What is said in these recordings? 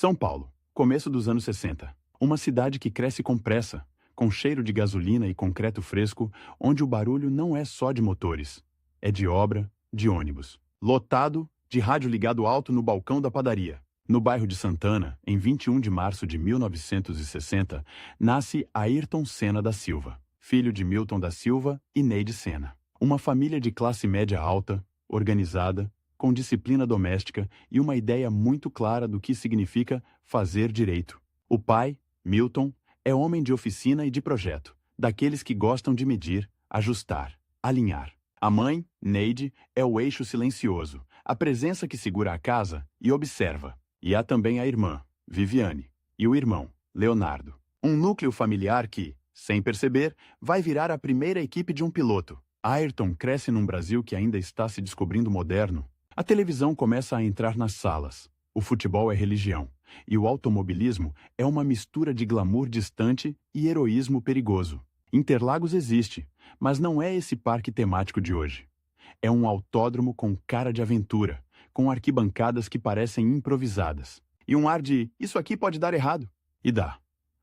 São Paulo, começo dos anos 60. Uma cidade que cresce com pressa, com cheiro de gasolina e concreto fresco, onde o barulho não é só de motores. É de obra, de ônibus. Lotado, de rádio ligado alto no balcão da padaria. No bairro de Santana, em 21 de março de 1960, nasce Ayrton Senna da Silva, filho de Milton da Silva e Neide Senna. Uma família de classe média alta, organizada, com disciplina doméstica e uma ideia muito clara do que significa fazer direito. O pai, Milton, é homem de oficina e de projeto, daqueles que gostam de medir, ajustar, alinhar. A mãe, Neide, é o eixo silencioso, a presença que segura a casa e observa. E há também a irmã, Viviane, e o irmão, Leonardo. Um núcleo familiar que, sem perceber, vai virar a primeira equipe de um piloto. Ayrton cresce num Brasil que ainda está se descobrindo moderno. A televisão começa a entrar nas salas. O futebol é religião. E o automobilismo é uma mistura de glamour distante e heroísmo perigoso. Interlagos existe, mas não é esse parque temático de hoje. É um autódromo com cara de aventura, com arquibancadas que parecem improvisadas. E um ar de, isso aqui pode dar errado. E dá.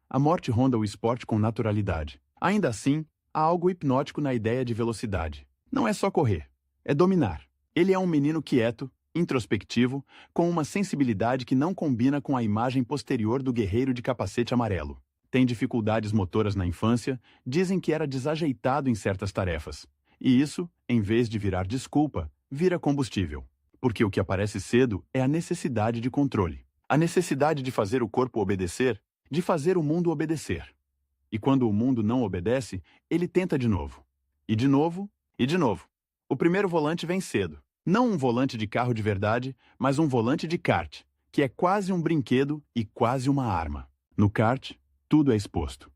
A morte ronda o esporte com naturalidade. Ainda assim, há algo hipnótico na ideia de velocidade. Não é só correr, é dominar. Ele é um menino quieto, introspectivo, com uma sensibilidade que não combina com a imagem posterior do guerreiro de capacete amarelo. Tem dificuldades motoras na infância, dizem que era desajeitado em certas tarefas. E isso, em vez de virar desculpa, vira combustível. Porque o que aparece cedo é a necessidade de controle. A necessidade de fazer o corpo obedecer, de fazer o mundo obedecer. E quando o mundo não obedece, ele tenta de novo. E de novo, e de novo. O primeiro volante vem cedo. Não um volante de carro de verdade, mas um volante de kart, que é quase um brinquedo e quase uma arma. No kart, tudo é exposto.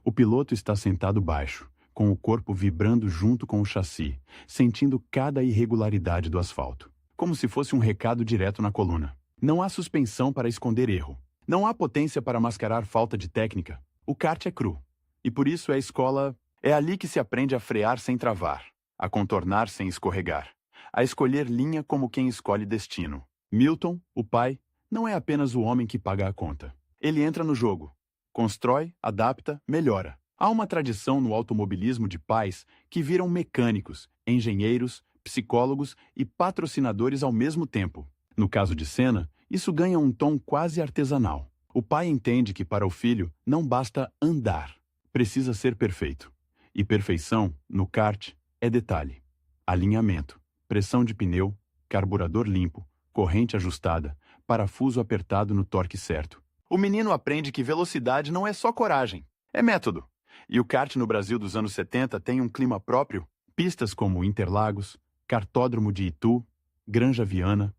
O piloto está sentado baixo, com o corpo vibrando junto com o chassi, sentindo cada irregularidade do asfalto, como se fosse um recado direto na coluna. Não há suspensão para esconder erro. Não há potência para mascarar falta de técnica. O kart é cru. E por isso é a escola... É ali que se aprende a frear sem travar, a contornar sem escorregar, a escolher linha como quem escolhe destino. Milton, o pai, não é apenas o homem que paga a conta. Ele entra no jogo, constrói, adapta, melhora. Há uma tradição no automobilismo de pais que viram mecânicos, engenheiros, psicólogos e patrocinadores ao mesmo tempo. No caso de Senna, isso ganha um tom quase artesanal. O pai entende que para o filho não basta andar, precisa ser perfeito. E perfeição, no kart, é detalhe. Alinhamento, pressão de pneu, carburador limpo, corrente ajustada, parafuso apertado no torque certo. O menino aprende que velocidade não é só coragem, é método. E o kart no Brasil dos anos 70 tem um clima próprio, pistas como Interlagos, Kartódromo de Itu, Granja Viana,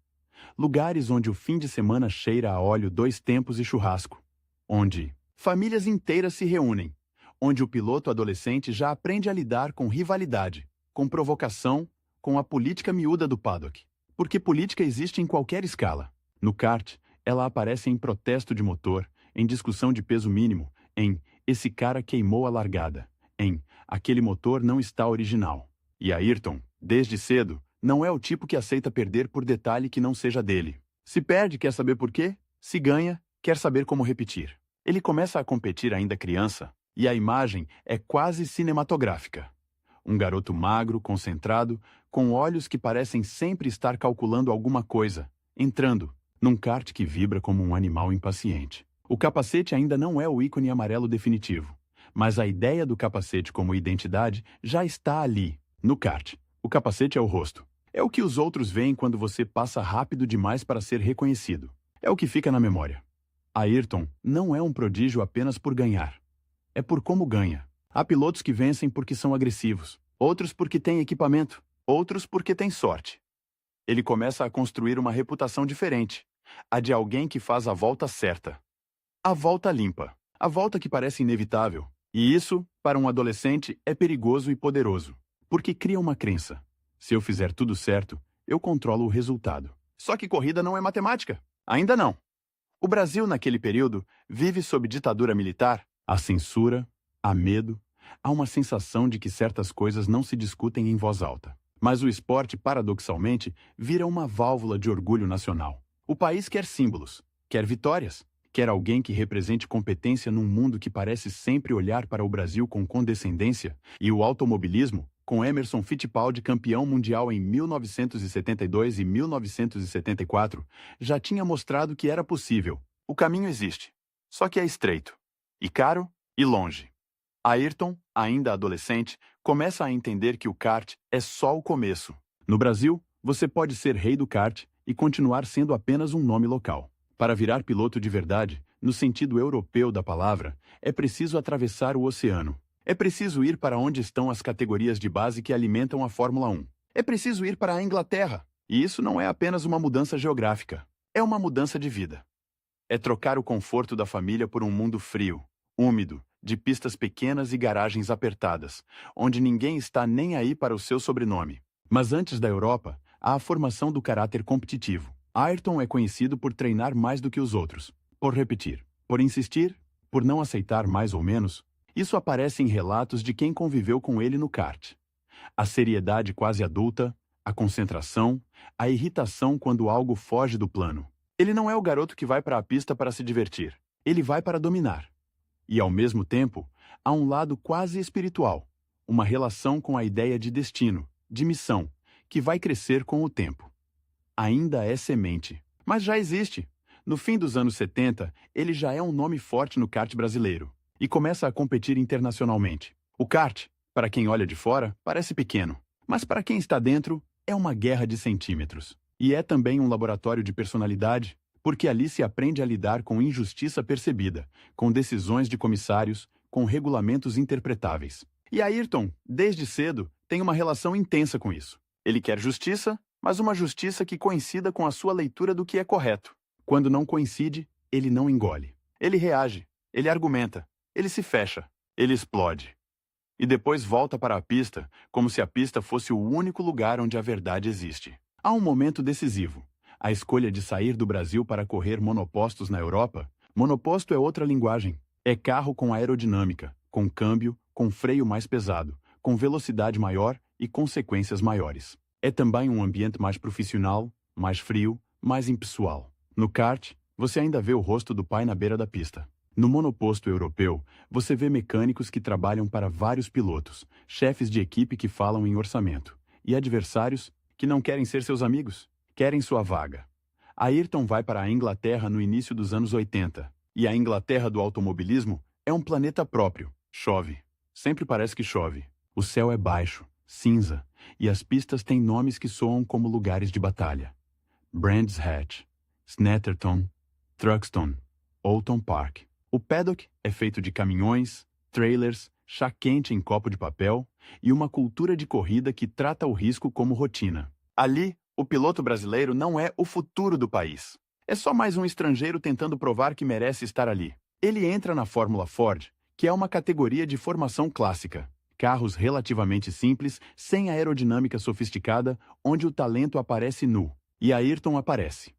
lugares onde o fim de semana cheira a óleo 2 tempos e churrasco, onde famílias inteiras se reúnem, onde o piloto adolescente já aprende a lidar com rivalidade, com provocação, com a política miúda do paddock. Porque política existe em qualquer escala. No kart, ela aparece em protesto de motor, em discussão de peso mínimo, em esse cara queimou a largada, em aquele motor não está original. E Ayrton, desde cedo, não é o tipo que aceita perder por detalhe que não seja dele. Se perde, quer saber por quê? Se ganha, quer saber como repetir. Ele começa a competir ainda criança, e a imagem é quase cinematográfica. Um garoto magro, concentrado, com olhos que parecem sempre estar calculando alguma coisa, entrando num kart que vibra como um animal impaciente. O capacete ainda não é o ícone amarelo definitivo, mas a ideia do capacete como identidade já está ali, no kart. O capacete é o rosto. É o que os outros veem quando você passa rápido demais para ser reconhecido. É o que fica na memória. Ayrton não é um prodígio apenas por ganhar. É por como ganha. Há pilotos que vencem porque são agressivos, outros porque têm equipamento, outros porque têm sorte. Ele começa a construir uma reputação diferente, a de alguém que faz a volta certa. A volta limpa, a volta que parece inevitável. E isso, para um adolescente, é perigoso e poderoso, porque cria uma crença. Se eu fizer tudo certo, eu controlo o resultado. Só que corrida não é matemática. Ainda não. O Brasil, naquele período, vive sob ditadura militar. Há censura, há medo, há uma sensação de que certas coisas não se discutem em voz alta. Mas o esporte, paradoxalmente, vira uma válvula de orgulho nacional. O país quer símbolos. quer vitórias, quer alguém que represente competência num mundo que parece sempre olhar para o Brasil com condescendência, e o automobilismo, com Emerson Fittipaldi campeão mundial em 1972 e 1974, já tinha mostrado que era possível. O caminho existe, só que é estreito, e caro, e longe. Ayrton, ainda adolescente, começa a entender que o kart é só o começo. No Brasil, você pode ser rei do kart e continuar sendo apenas um nome local. Para virar piloto de verdade, no sentido europeu da palavra, é preciso atravessar o oceano. É preciso ir para onde estão as categorias de base que alimentam a Fórmula 1. É preciso ir para a Inglaterra. E isso não é apenas uma mudança geográfica. É uma mudança de vida. É trocar o conforto da família por um mundo frio, úmido, de pistas pequenas e garagens apertadas, onde ninguém está nem aí para o seu sobrenome. Mas antes da Europa, há a formação do caráter competitivo. Ayrton é conhecido por treinar mais do que os outros, por repetir, por insistir, por não aceitar mais ou menos. Isso aparece em relatos de quem conviveu com ele no kart. A seriedade quase adulta, a concentração, a irritação quando algo foge do plano. Ele não é o garoto que vai para a pista para se divertir. Ele vai para dominar. E, ao mesmo tempo, há um lado quase espiritual, uma relação com a ideia de destino, de missão, que vai crescer com o tempo. Ainda é semente, mas já existe. No fim dos anos 70, ele já é um nome forte no kart brasileiro e começa a competir internacionalmente. O kart, para quem olha de fora, parece pequeno, mas para quem está dentro, é uma guerra de centímetros. E é também um laboratório de personalidade, porque ali se aprende a lidar com injustiça percebida, com decisões de comissários, com regulamentos interpretáveis. E Ayrton, desde cedo, tem uma relação intensa com isso. Ele quer justiça, mas uma justiça que coincida com a sua leitura do que é correto. Quando não coincide, ele não engole. Ele reage, ele argumenta, ele se fecha, ele explode. E depois volta para a pista, como se a pista fosse o único lugar onde a verdade existe. Há um momento decisivo. A escolha de sair do Brasil para correr monopostos na Europa. Monoposto é outra linguagem. É carro com aerodinâmica, com câmbio, com freio mais pesado, com velocidade maior e consequências maiores. É também um ambiente mais profissional, mais frio, mais impessoal. No kart, você ainda vê o rosto do pai na beira da pista. No monoposto europeu, você vê mecânicos que trabalham para vários pilotos, chefes de equipe que falam em orçamento, e adversários que não querem ser seus amigos, querem sua vaga. Ayrton vai para a Inglaterra no início dos anos 80, e a Inglaterra do automobilismo é um planeta próprio. Chove. Sempre parece que chove. O céu é baixo, cinza, e as pistas têm nomes que soam como lugares de batalha. Brands Hatch, Snetterton, Thruxton, Oulton Park. O paddock é feito de caminhões, trailers, chá quente em copo de papel e uma cultura de corrida que trata o risco como rotina. Ali, o piloto brasileiro não é o futuro do país. É só mais um estrangeiro tentando provar que merece estar ali. Ele entra na Fórmula Ford, que é uma categoria de formação clássica. Carros relativamente simples, sem aerodinâmica sofisticada, onde o talento aparece nu. E Ayrton aparece.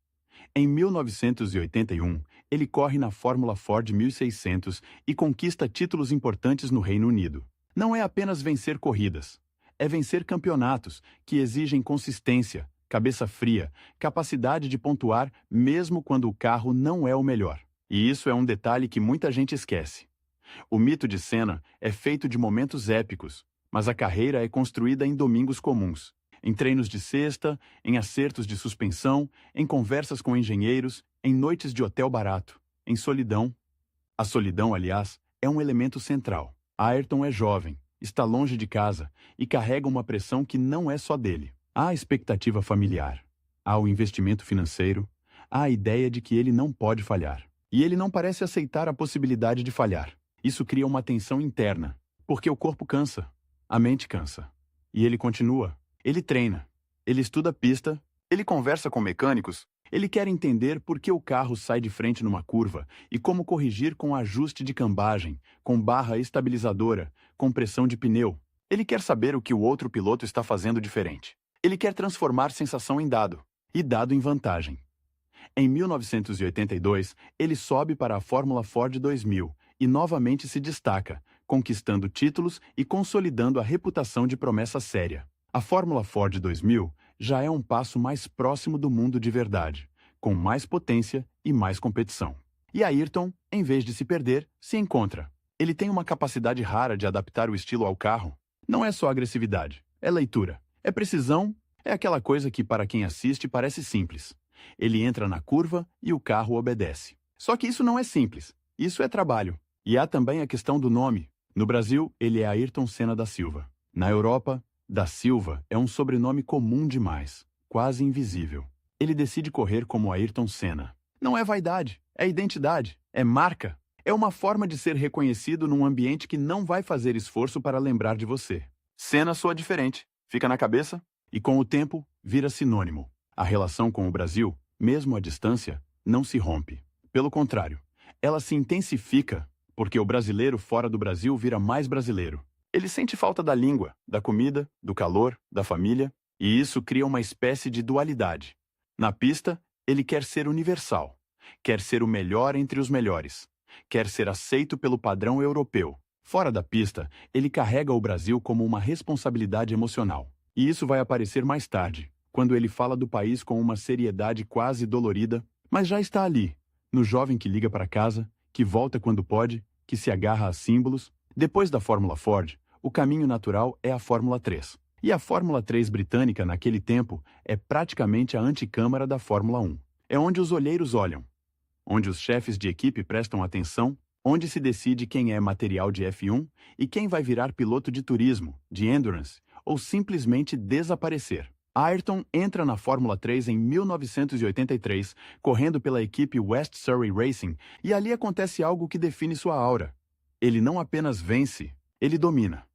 Em 1981, ele corre na Fórmula Ford 1600 e conquista títulos importantes no Reino Unido. Não é apenas vencer corridas, é vencer campeonatos que exigem consistência, cabeça fria, capacidade de pontuar mesmo quando o carro não é o melhor. E isso é um detalhe que muita gente esquece. O mito de Senna é feito de momentos épicos, mas a carreira é construída em domingos comuns, em treinos de sexta, em acertos de suspensão, em conversas com engenheiros, em noites de hotel barato, em solidão. A solidão, aliás, é um elemento central. Ayrton é jovem, está longe de casa e carrega uma pressão que não é só dele. Há a expectativa familiar, há o investimento financeiro, há a ideia de que ele não pode falhar. E ele não parece aceitar a possibilidade de falhar. Isso cria uma tensão interna, porque o corpo cansa, a mente cansa. E ele continua. Ele treina, ele estuda a pista, ele conversa com mecânicos, ele quer entender por que o carro sai de frente numa curva e como corrigir com ajuste de cambagem, com barra estabilizadora, com pressão de pneu. Ele quer saber o que o outro piloto está fazendo diferente. Ele quer transformar sensação em dado, e dado em vantagem. Em 1982, ele sobe para a Fórmula Ford 2000 e novamente se destaca, conquistando títulos e consolidando a reputação de promessa séria. A Fórmula Ford 2000 já é um passo mais próximo do mundo de verdade, com mais potência e mais competição. E Ayrton, em vez de se perder, se encontra. Ele tem uma capacidade rara de adaptar o estilo ao carro. Não é só agressividade, é leitura, é precisão, é aquela coisa que para quem assiste parece simples. Ele entra na curva e o carro obedece. Só que isso não é simples, isso é trabalho. E há também a questão do nome. No Brasil, ele é Ayrton Senna da Silva. Na Europa, da Silva é um sobrenome comum demais, quase invisível. Ele decide correr como Ayrton Senna. Não é vaidade, é identidade, é marca. É uma forma de ser reconhecido num ambiente que não vai fazer esforço para lembrar de você. Senna soa diferente, fica na cabeça e com o tempo vira sinônimo. A relação com o Brasil, mesmo à distância, não se rompe. Pelo contrário, ela se intensifica, porque o brasileiro fora do Brasil vira mais brasileiro. Ele sente falta da língua, da comida, do calor, da família, e isso cria uma espécie de dualidade. Na pista, ele quer ser universal, quer ser o melhor entre os melhores, quer ser aceito pelo padrão europeu. Fora da pista, ele carrega o Brasil como uma responsabilidade emocional. E isso vai aparecer mais tarde, quando ele fala do país com uma seriedade quase dolorida, mas já está ali, no jovem que liga para casa, que volta quando pode, que se agarra a símbolos. Depois da Fórmula Ford, o caminho natural é a Fórmula 3. E a Fórmula 3 britânica, naquele tempo, é praticamente a anticâmara da Fórmula 1. É onde os olheiros olham, onde os chefes de equipe prestam atenção, onde se decide quem é material de F1 e quem vai virar piloto de turismo, de endurance, ou simplesmente desaparecer. Ayrton entra na Fórmula 3 em 1983, correndo pela equipe West Surrey Racing, e ali acontece algo que define sua aura. Ele não apenas vence, ele domina.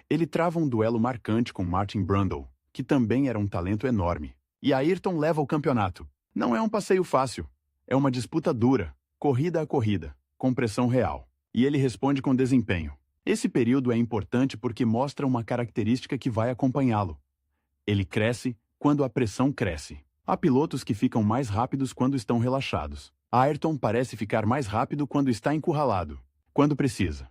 Ele trava um duelo marcante com Martin Brundle, que também era um talento enorme. E Ayrton leva o campeonato. Não é um passeio fácil. É uma disputa dura, corrida a corrida, com pressão real. E ele responde com desempenho. Esse período é importante porque mostra uma característica que vai acompanhá-lo. Ele cresce quando a pressão cresce. Há pilotos que ficam mais rápidos quando estão relaxados. Ayrton parece ficar mais rápido quando está encurralado, quando precisa.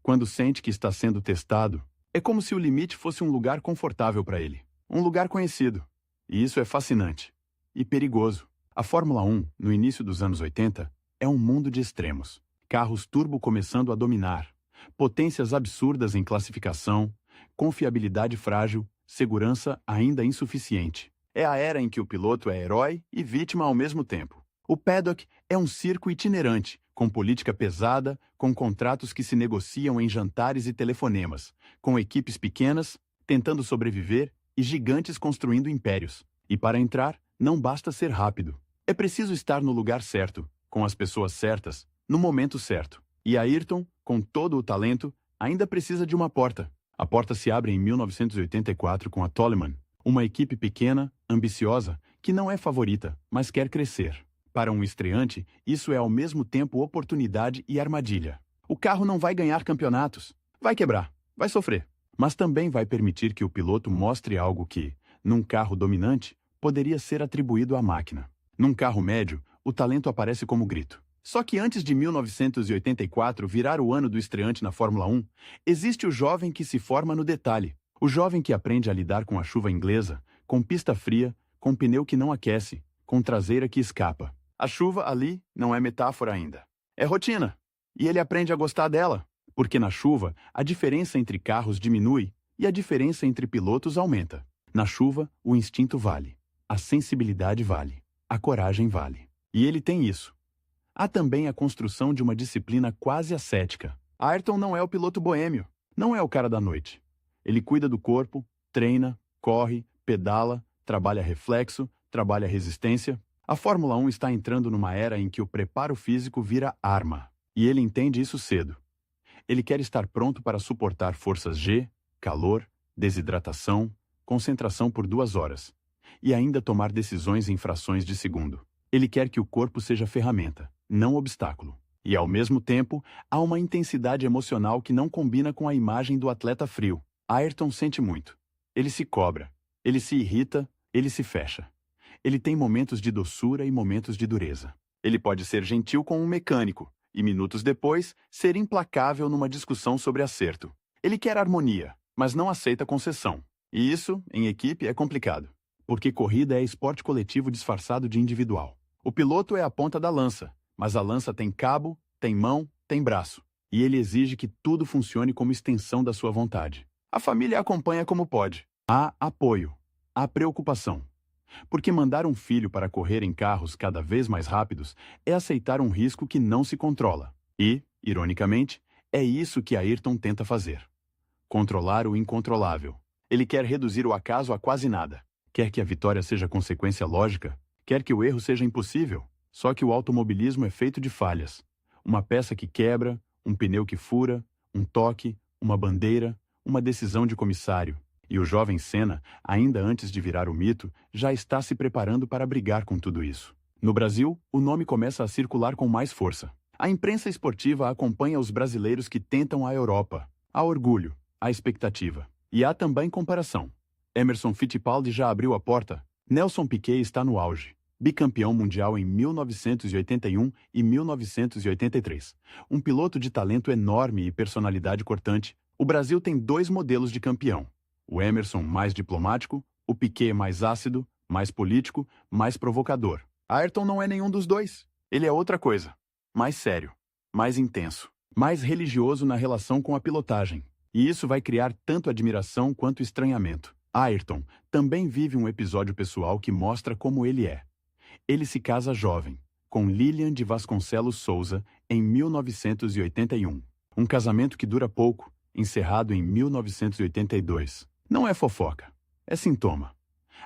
Quando sente que está sendo testado, é como se o limite fosse um lugar confortável para ele. Um lugar conhecido. E isso é fascinante. E perigoso. A Fórmula 1, no início dos anos 80, é um mundo de extremos. Carros turbo começando a dominar. Potências absurdas em classificação. Confiabilidade frágil. Segurança ainda insuficiente. É a era em que o piloto é herói e vítima ao mesmo tempo. O paddock é um circo itinerante, com política pesada, com contratos que se negociam em jantares e telefonemas, com equipes pequenas, tentando sobreviver, e gigantes construindo impérios. E para entrar, não basta ser rápido. É preciso estar no lugar certo, com as pessoas certas, no momento certo. E Ayrton, com todo o talento, ainda precisa de uma porta. A porta se abre em 1984 com a Toleman, uma equipe pequena, ambiciosa, que não é favorita, mas quer crescer. Para um estreante, isso é ao mesmo tempo oportunidade e armadilha. O carro não vai ganhar campeonatos, vai quebrar, vai sofrer, mas também vai permitir que o piloto mostre algo que, num carro dominante, poderia ser atribuído à máquina. Num carro médio, o talento aparece como grito. Só que antes de 1984 virar o ano do estreante na Fórmula 1, existe o jovem que se forma no detalhe. O jovem que aprende a lidar com a chuva inglesa, com pista fria, com pneu que não aquece, com traseira que escapa. A chuva ali não é metáfora ainda. É rotina. E ele aprende a gostar dela, porque na chuva a diferença entre carros diminui e a diferença entre pilotos aumenta. Na chuva, o instinto vale, a sensibilidade vale, a coragem vale. E ele tem isso. Há também a construção de uma disciplina quase ascética. Ayrton não é o piloto boêmio, não é o cara da noite. Ele cuida do corpo, treina, corre, pedala, trabalha reflexo, trabalha resistência. A Fórmula 1 está entrando numa era em que o preparo físico vira arma. E ele entende isso cedo. Ele quer estar pronto para suportar forças G, calor, desidratação, concentração por 2 horas. E ainda tomar decisões em frações de segundo. Ele quer que o corpo seja ferramenta, não obstáculo. E, ao mesmo tempo, há uma intensidade emocional que não combina com a imagem do atleta frio. Ayrton sente muito. Ele se cobra. Ele se irrita. Ele se fecha. Ele tem momentos de doçura e momentos de dureza. Ele pode ser gentil com um mecânico e, minutos depois, ser implacável numa discussão sobre acerto. Ele quer harmonia, mas não aceita concessão. E isso, em equipe, é complicado. Porque corrida é esporte coletivo disfarçado de individual. O piloto é a ponta da lança, mas a lança tem cabo, tem mão, tem braço. E ele exige que tudo funcione como extensão da sua vontade. A família acompanha como pode. Há apoio, há preocupação. Porque mandar um filho para correr em carros cada vez mais rápidos é aceitar um risco que não se controla. E, ironicamente, é isso que Ayrton tenta fazer. Controlar o incontrolável. Ele quer reduzir o acaso a quase nada. Quer que a vitória seja consequência lógica. Quer que o erro seja impossível. Só que o automobilismo é feito de falhas. Uma peça que quebra, um pneu que fura, um toque, uma bandeira, uma decisão de comissário. E o jovem Senna, ainda antes de virar o mito, já está se preparando para brigar com tudo isso. No Brasil, o nome começa a circular com mais força. A imprensa esportiva acompanha os brasileiros que tentam a Europa. Há orgulho, há expectativa. E há também comparação. Emerson Fittipaldi já abriu a porta. Nelson Piquet está no auge. Bicampeão mundial em 1981 e 1983. Um piloto de talento enorme e personalidade cortante, o Brasil tem dois modelos de campeão. O Emerson mais diplomático, o Piquet mais ácido, mais político, mais provocador. Ayrton não é nenhum dos dois. Ele é outra coisa. Mais sério, mais intenso, mais religioso na relação com a pilotagem. E isso vai criar tanto admiração quanto estranhamento. Ayrton também vive um episódio pessoal que mostra como ele é. Ele se casa jovem, com Lilian de Vasconcelos Souza, em 1981. Um casamento que dura pouco, encerrado em 1982. Não é fofoca, é sintoma.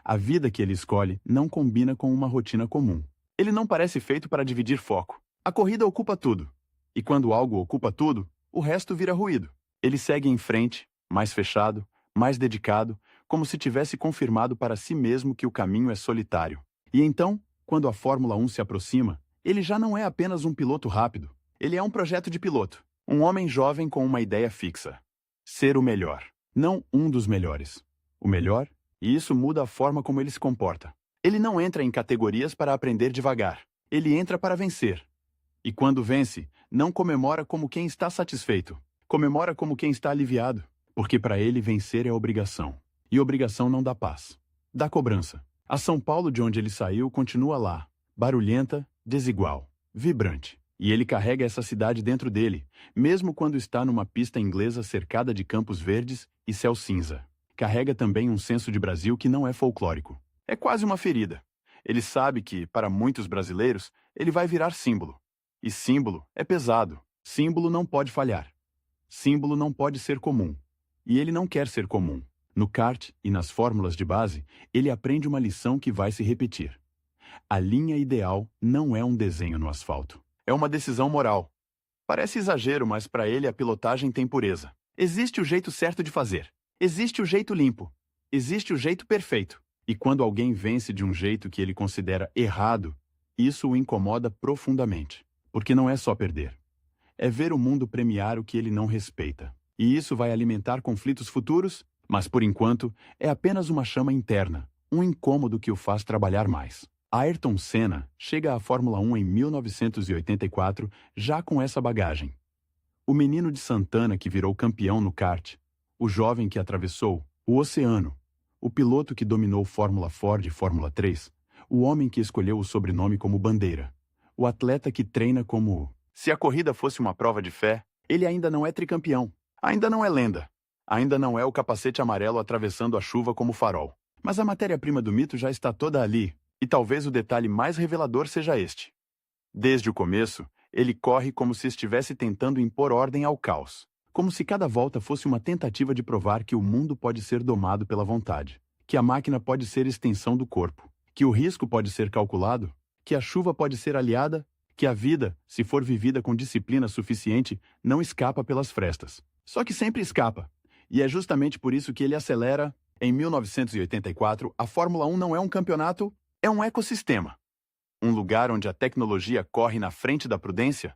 A vida que ele escolhe não combina com uma rotina comum. Ele não parece feito para dividir foco. A corrida ocupa tudo. E quando algo ocupa tudo, o resto vira ruído. Ele segue em frente, mais fechado, mais dedicado, como se tivesse confirmado para si mesmo que o caminho é solitário. E então, quando a Fórmula 1 se aproxima, ele já não é apenas um piloto rápido. Ele é um projeto de piloto. Um homem jovem com uma ideia fixa. Ser o melhor. Não um dos melhores. O melhor, e isso muda a forma como ele se comporta. Ele não entra em categorias para aprender devagar. Ele entra para vencer. E quando vence, não comemora como quem está satisfeito. Comemora como quem está aliviado. Porque para ele vencer é obrigação. E obrigação não dá paz. Dá cobrança. A São Paulo de onde ele saiu continua lá. Barulhenta, desigual, vibrante. E ele carrega essa cidade dentro dele, mesmo quando está numa pista inglesa cercada de campos verdes e céu cinza. Carrega também um senso de Brasil que não é folclórico. É quase uma ferida. Ele sabe que, para muitos brasileiros, ele vai virar símbolo. E símbolo é pesado. Símbolo não pode falhar. Símbolo não pode ser comum. E ele não quer ser comum. No kart e nas fórmulas de base, ele aprende uma lição que vai se repetir. A linha ideal não é um desenho no asfalto. É uma decisão moral. Parece exagero, mas para ele a pilotagem tem pureza. Existe o jeito certo de fazer. Existe o jeito limpo. Existe o jeito perfeito. E quando alguém vence de um jeito que ele considera errado, isso o incomoda profundamente. Porque não é só perder. É ver o mundo premiar o que ele não respeita. E isso vai alimentar conflitos futuros, mas por enquanto é apenas uma chama interna, um incômodo que o faz trabalhar mais. Ayrton Senna chega à Fórmula 1 em 1984 já com essa bagagem. O menino de Santana que virou campeão no kart, o jovem que atravessou o oceano, o piloto que dominou Fórmula Ford e Fórmula 3, o homem que escolheu o sobrenome como bandeira, o atleta que treina como... Se a corrida fosse uma prova de fé, ele ainda não é tricampeão, ainda não é lenda, ainda não é o capacete amarelo atravessando a chuva como farol. Mas a matéria-prima do mito já está toda ali. E talvez o detalhe mais revelador seja este. Desde o começo, ele corre como se estivesse tentando impor ordem ao caos. Como se cada volta fosse uma tentativa de provar que o mundo pode ser domado pela vontade. Que a máquina pode ser extensão do corpo. Que o risco pode ser calculado. Que a chuva pode ser aliada. Que a vida, se for vivida com disciplina suficiente, não escapa pelas frestas. Só que sempre escapa. E é justamente por isso que ele acelera. Em 1984, a Fórmula 1 não é um campeonato... É um ecossistema. Um lugar onde a tecnologia corre na frente da prudência,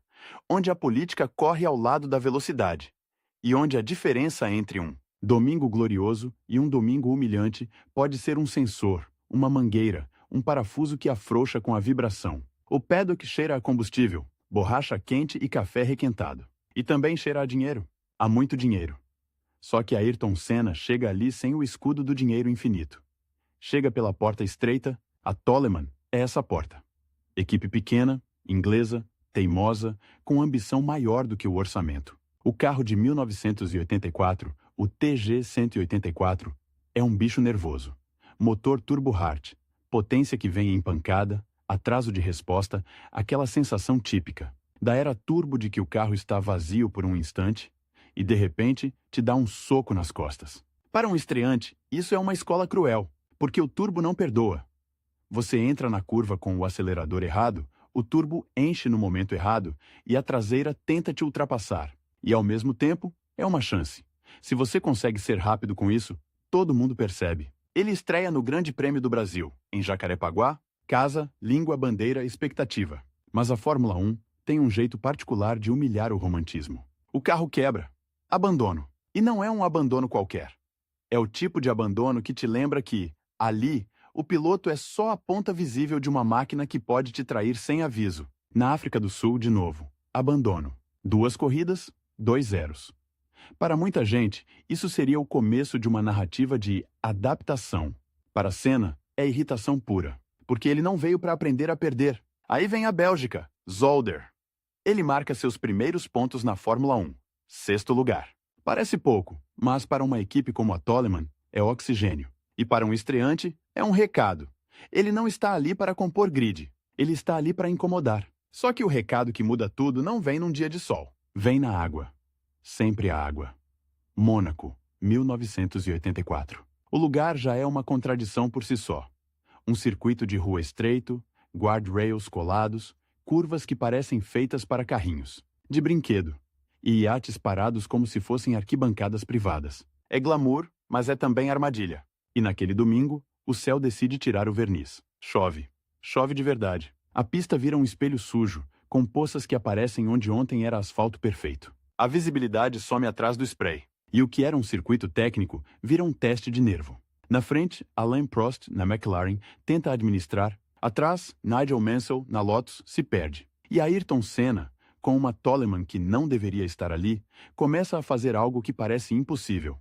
onde a política corre ao lado da velocidade, e onde a diferença entre um domingo glorioso e um domingo humilhante pode ser um sensor, uma mangueira, um parafuso que afrouxa com a vibração. O paddock cheira a combustível, borracha quente e café requentado. E também cheira a dinheiro. Há muito dinheiro. Só que Ayrton Senna chega ali sem o escudo do dinheiro infinito. Chega pela porta estreita. A Toleman é essa porta. Equipe pequena, inglesa, teimosa, com ambição maior do que o orçamento. O carro de 1984, o TG-184, é um bicho nervoso. Motor turbo hard, potência que vem em pancada, atraso de resposta, aquela sensação típica da era turbo de que o carro está vazio por um instante e, de repente, te dá um soco nas costas. Para um estreante, isso é uma escola cruel, porque o turbo não perdoa. Você entra na curva com o acelerador errado, o turbo enche no momento errado e a traseira tenta te ultrapassar. E, ao mesmo tempo, é uma chance. Se você consegue ser rápido com isso, todo mundo percebe. Ele estreia no Grande Prêmio do Brasil, em Jacarepaguá, casa, língua, bandeira, expectativa. Mas a Fórmula 1 tem um jeito particular de humilhar o romantismo. O carro quebra. Abandono. E não é um abandono qualquer. É o tipo de abandono que te lembra que, ali, o piloto é só a ponta visível de uma máquina que pode te trair sem aviso. Na África do Sul, de novo. Abandono. 2 corridas, 2 zeros. Para muita gente, isso seria o começo de uma narrativa de adaptação. Para Senna, é irritação pura, porque ele não veio para aprender a perder. Aí vem a Bélgica, Zolder. Ele marca seus primeiros pontos na Fórmula 1, 6º lugar. Parece pouco, mas para uma equipe como a Toleman, é oxigênio. E para um estreante, é um recado. Ele não está ali para compor grid, ele está ali para incomodar. Só que o recado que muda tudo não vem num dia de sol, vem na água. Sempre a água. Mônaco, 1984. O lugar já é uma contradição por si só. Um circuito de rua estreito, guardrails colados, curvas que parecem feitas para carrinhos, de brinquedo, e iates parados como se fossem arquibancadas privadas. É glamour, mas é também armadilha. E naquele domingo, o céu decide tirar o verniz. Chove. Chove de verdade. A pista vira um espelho sujo, com poças que aparecem onde ontem era asfalto perfeito. A visibilidade some atrás do spray. E o que era um circuito técnico vira um teste de nervo. Na frente, Alain Prost, na McLaren, tenta administrar. Atrás, Nigel Mansell, na Lotus, se perde. E Ayrton Senna, com uma Toleman que não deveria estar ali, começa a fazer algo que parece impossível.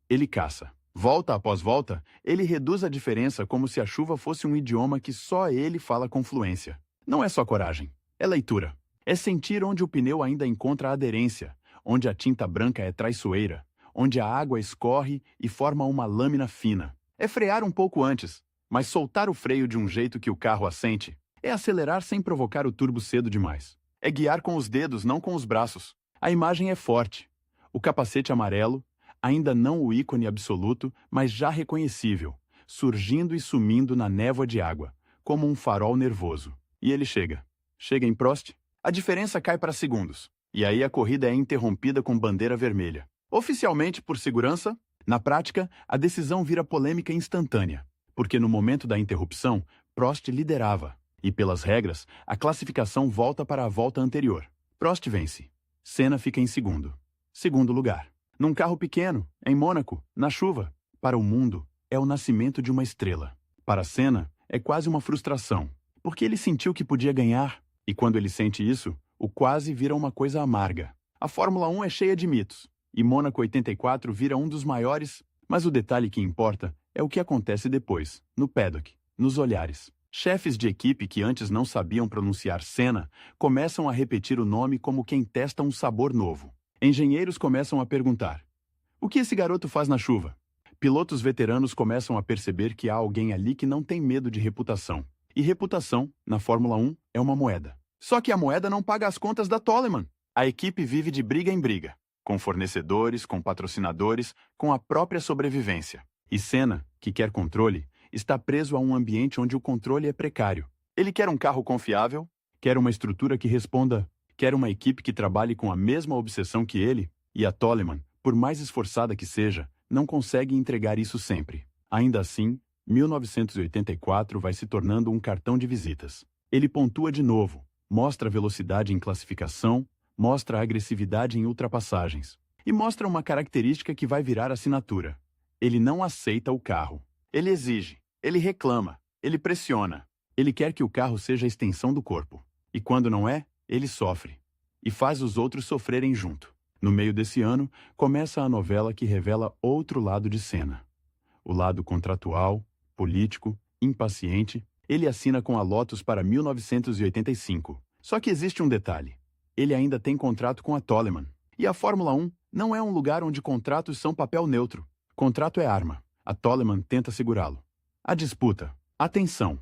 Ele caça. Volta após volta, ele reduz a diferença como se a chuva fosse um idioma que só ele fala com fluência. Não é só coragem, é leitura. É sentir onde o pneu ainda encontra aderência, onde a tinta branca é traiçoeira, onde a água escorre e forma uma lâmina fina. É frear um pouco antes, mas soltar o freio de um jeito que o carro assente. É acelerar sem provocar o turbo cedo demais. É guiar com os dedos, não com os braços. A imagem é forte. O capacete amarelo, ainda não o ícone absoluto, mas já reconhecível, surgindo e sumindo na névoa de água, como um farol nervoso. E ele chega. Chega em Prost. A diferença cai para segundos. E aí a corrida é interrompida com bandeira vermelha. Oficialmente por segurança, na prática, a decisão vira polêmica instantânea, porque no momento da interrupção, Prost liderava, e pelas regras, a classificação volta para a volta anterior. Prost vence. Senna fica em segundo lugar. Num carro pequeno, em Mônaco, na chuva. Para o mundo, é o nascimento de uma estrela. Para Senna, é quase uma frustração, porque ele sentiu que podia ganhar, e quando ele sente isso, o quase vira uma coisa amarga. A Fórmula 1 é cheia de mitos, e Mônaco 84 vira um dos maiores, mas o detalhe que importa é o que acontece depois, no paddock, nos olhares. Chefes de equipe que antes não sabiam pronunciar Senna começam a repetir o nome como quem testa um sabor novo. Engenheiros começam a perguntar: o que esse garoto faz na chuva? Pilotos veteranos começam a perceber que há alguém ali que não tem medo de reputação. E reputação, na Fórmula 1, é uma moeda. Só que a moeda não paga as contas da Toleman. A equipe vive de briga em briga, com fornecedores, com patrocinadores, com a própria sobrevivência. E Senna, que quer controle, está preso a um ambiente onde o controle é precário. Ele quer um carro confiável, quer uma estrutura que responda, quer uma equipe que trabalhe com a mesma obsessão que ele, e a Toleman, por mais esforçada que seja, não consegue entregar isso sempre. Ainda assim, 1984 vai se tornando um cartão de visitas. Ele pontua de novo, mostra velocidade em classificação, mostra agressividade em ultrapassagens. E mostra uma característica que vai virar assinatura. Ele não aceita o carro. Ele exige, ele reclama, ele pressiona. Ele quer que o carro seja a extensão do corpo. E quando não é, ele sofre. E faz os outros sofrerem junto. No meio desse ano, começa a novela que revela outro lado de Senna. O lado contratual, político, impaciente. Ele assina com a Lotus para 1985. Só que existe um detalhe. Ele ainda tem contrato com a Toleman. E a Fórmula 1 não é um lugar onde contratos são papel neutro. Contrato é arma. A Toleman tenta segurá-lo. A disputa. Atenção!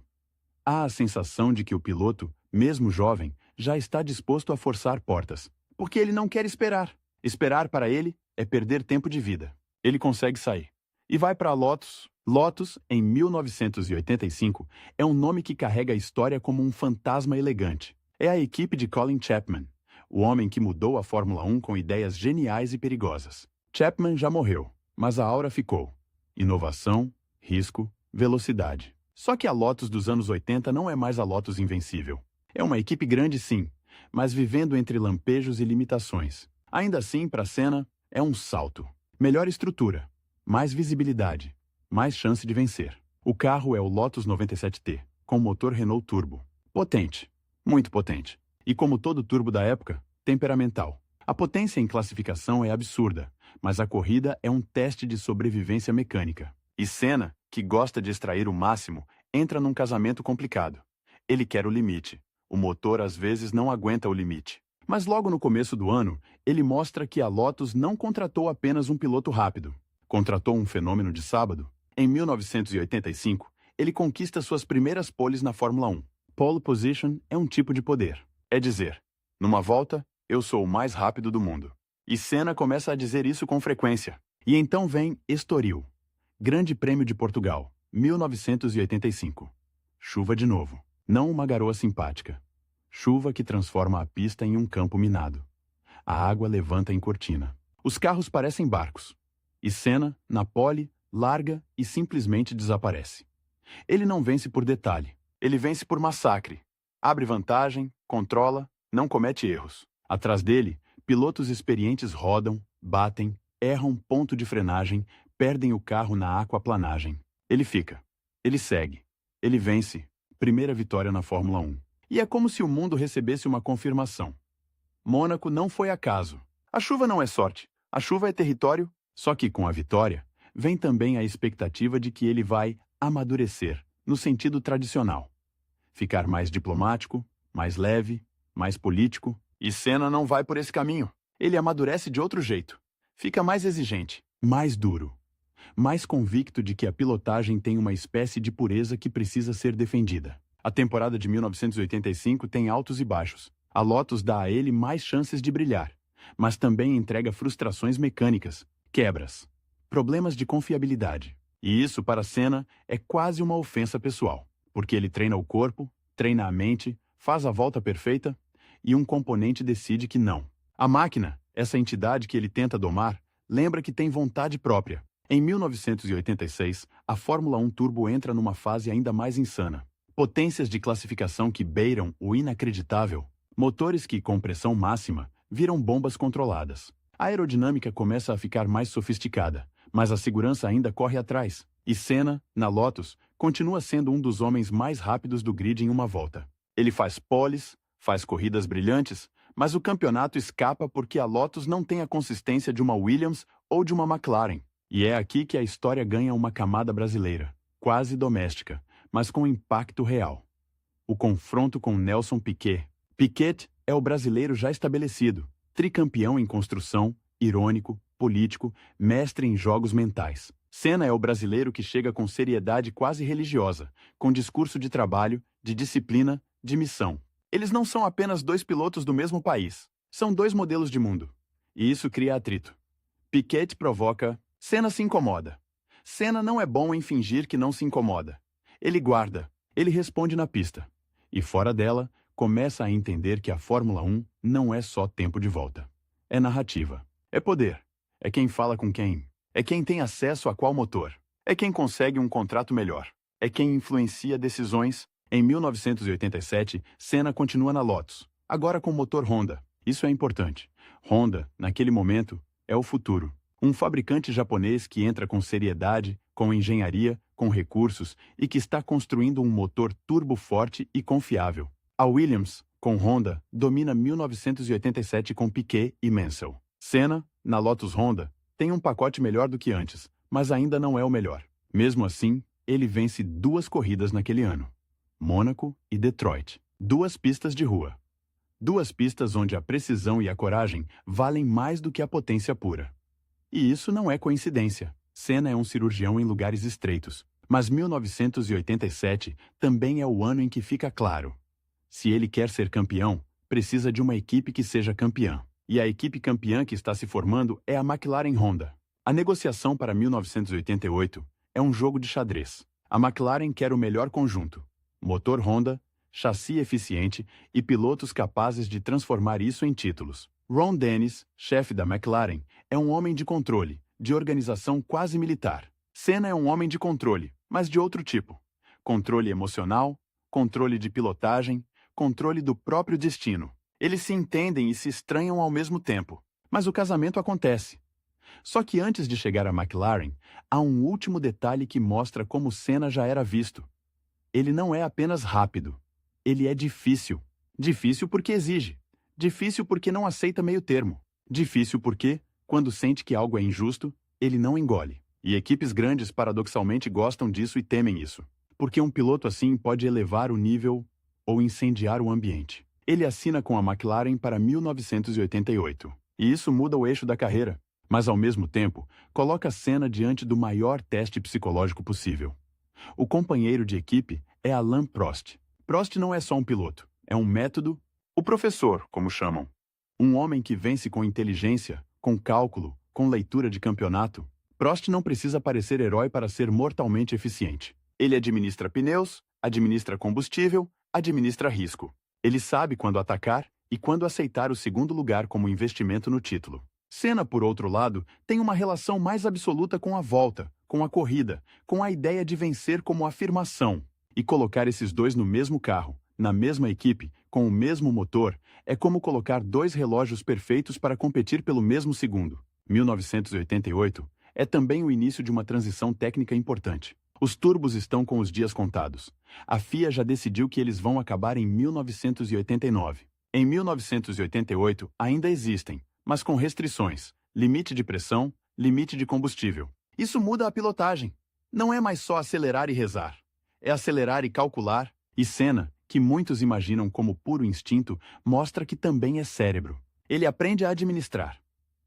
Há a sensação de que o piloto, mesmo jovem, já está disposto a forçar portas. Porque ele não quer esperar. Esperar para ele é perder tempo de vida. Ele consegue sair. E vai para a Lotus. Lotus, em 1985, é um nome que carrega a história como um fantasma elegante. É a equipe de Colin Chapman, o homem que mudou a Fórmula 1 com ideias geniais e perigosas. Chapman já morreu, mas a aura ficou. Inovação, risco, velocidade. Só que a Lotus dos anos 80 não é mais a Lotus invencível. É uma equipe grande sim, mas vivendo entre lampejos e limitações. Ainda assim, para a Senna, é um salto. Melhor estrutura, mais visibilidade, mais chance de vencer. O carro é o Lotus 97T, com motor Renault Turbo. Potente, muito potente. E como todo turbo da época, temperamental. A potência em classificação é absurda, mas a corrida é um teste de sobrevivência mecânica. E Senna, que gosta de extrair o máximo, entra num casamento complicado. Ele quer o limite. O motor às vezes não aguenta o limite. Mas logo no começo do ano, ele mostra que a Lotus não contratou apenas um piloto rápido. Contratou um fenômeno de sábado. Em 1985, ele conquista suas primeiras poles na Fórmula 1. Pole position é um tipo de poder. É dizer, numa volta, eu sou o mais rápido do mundo. E Senna começa a dizer isso com frequência. E então vem Estoril. Grande Prêmio de Portugal, 1985. Chuva de novo. Não uma garoa simpática. Chuva que transforma a pista em um campo minado. A água levanta em cortina. Os carros parecem barcos. E Senna, na pole, larga e simplesmente desaparece. Ele não vence por detalhe. Ele vence por massacre. Abre vantagem, controla, não comete erros. Atrás dele, pilotos experientes rodam, batem, erram ponto de frenagem, perdem o carro na aquaplanagem. Ele fica. Ele segue. Ele vence. Primeira vitória na Fórmula 1. E é como se o mundo recebesse uma confirmação. Mônaco não foi acaso. A chuva não é sorte. A chuva é território. Só que com a vitória, vem também a expectativa de que ele vai amadurecer, no sentido tradicional. Ficar mais diplomático, mais leve, mais político. E Senna não vai por esse caminho. Ele amadurece de outro jeito. Fica mais exigente, mais duro. Mais convicto de que a pilotagem tem uma espécie de pureza que precisa ser defendida. A temporada de 1985 tem altos e baixos. A Lotus dá a ele mais chances de brilhar, mas também entrega frustrações mecânicas, quebras, problemas de confiabilidade. E isso, para Senna, é quase uma ofensa pessoal, porque ele treina o corpo, treina a mente, faz a volta perfeita e um componente decide que não. A máquina, essa entidade que ele tenta domar, lembra que tem vontade própria. Em 1986, a Fórmula 1 Turbo entra numa fase ainda mais insana. Potências de classificação que beiram o inacreditável, motores que, com pressão máxima, viram bombas controladas. A aerodinâmica começa a ficar mais sofisticada, mas a segurança ainda corre atrás. E Senna, na Lotus, continua sendo um dos homens mais rápidos do grid em uma volta. Ele faz poles, faz corridas brilhantes, mas o campeonato escapa porque a Lotus não tem a consistência de uma Williams ou de uma McLaren. E é aqui que a história ganha uma camada brasileira, quase doméstica, mas com impacto real. O confronto com Nelson Piquet. Piquet é o brasileiro já estabelecido, tricampeão em construção, irônico, político, mestre em jogos mentais. Senna é o brasileiro que chega com seriedade quase religiosa, com discurso de trabalho, de disciplina, de missão. Eles não são apenas dois pilotos do mesmo país, são dois modelos de mundo. E isso cria atrito. Piquet provoca, Senna se incomoda. Senna não é bom em fingir que não se incomoda. Ele guarda, ele responde na pista. E fora dela, começa a entender que a Fórmula 1 não é só tempo de volta. É narrativa. É poder. É quem fala com quem. É quem tem acesso a qual motor. É quem consegue um contrato melhor. É quem influencia decisões. Em 1987, Senna continua na Lotus, agora com motor Honda. Isso é importante. Honda, naquele momento, é o futuro. Um fabricante japonês que entra com seriedade, com engenharia, com recursos e que está construindo um motor turbo forte e confiável. A Williams, com Honda, domina 1987 com Piquet e Mansell. Senna, na Lotus Honda, tem um pacote melhor do que antes, mas ainda não é o melhor. Mesmo assim, ele vence 2 corridas naquele ano. Mônaco e Detroit. Duas pistas de rua. Duas pistas onde a precisão e a coragem valem mais do que a potência pura. E isso não é coincidência. Senna é um cirurgião em lugares estreitos. Mas 1987 também é o ano em que fica claro. Se ele quer ser campeão, precisa de uma equipe que seja campeã. E a equipe campeã que está se formando é a McLaren Honda. A negociação para 1988 é um jogo de xadrez. A McLaren quer o melhor conjunto: motor Honda, chassi eficiente e pilotos capazes de transformar isso em títulos. Ron Dennis, chefe da McLaren, é um homem de controle, de organização quase militar. Senna é um homem de controle, mas de outro tipo. Controle emocional, controle de pilotagem, controle do próprio destino. Eles se entendem e se estranham ao mesmo tempo. Mas o casamento acontece. Só que antes de chegar à McLaren, há um último detalhe que mostra como Senna já era visto. Ele não é apenas rápido. Ele é difícil. Difícil porque exige. Difícil porque não aceita meio termo. Difícil porque, quando sente que algo é injusto, ele não engole. E equipes grandes paradoxalmente gostam disso e temem isso. Porque um piloto assim pode elevar o nível ou incendiar o ambiente. Ele assina com a McLaren para 1988. E isso muda o eixo da carreira. Mas, ao mesmo tempo, coloca Senna diante do maior teste psicológico possível. O companheiro de equipe é Alain Prost. Prost não é só um piloto, é um método, o professor, como chamam. Um homem que vence com inteligência, com cálculo, com leitura de campeonato. Prost não precisa parecer herói para ser mortalmente eficiente. Ele administra pneus, administra combustível, administra risco. Ele sabe quando atacar e quando aceitar o segundo lugar como investimento no título. Senna, por outro lado, tem uma relação mais absoluta com a volta, com a corrida, com a ideia de vencer como afirmação. E colocar esses dois no mesmo carro, na mesma equipe, com o mesmo motor, é como colocar dois relógios perfeitos para competir pelo mesmo segundo. 1988 é também o início de uma transição técnica importante. Os turbos estão com os dias contados. A FIA já decidiu que eles vão acabar em 1989. Em 1988 ainda existem, mas com restrições, limite de pressão, limite de combustível. Isso muda a pilotagem. Não é mais só acelerar e rezar. É acelerar e calcular. E Senna, que muitos imaginam como puro instinto, mostra que também é cérebro. Ele aprende a administrar.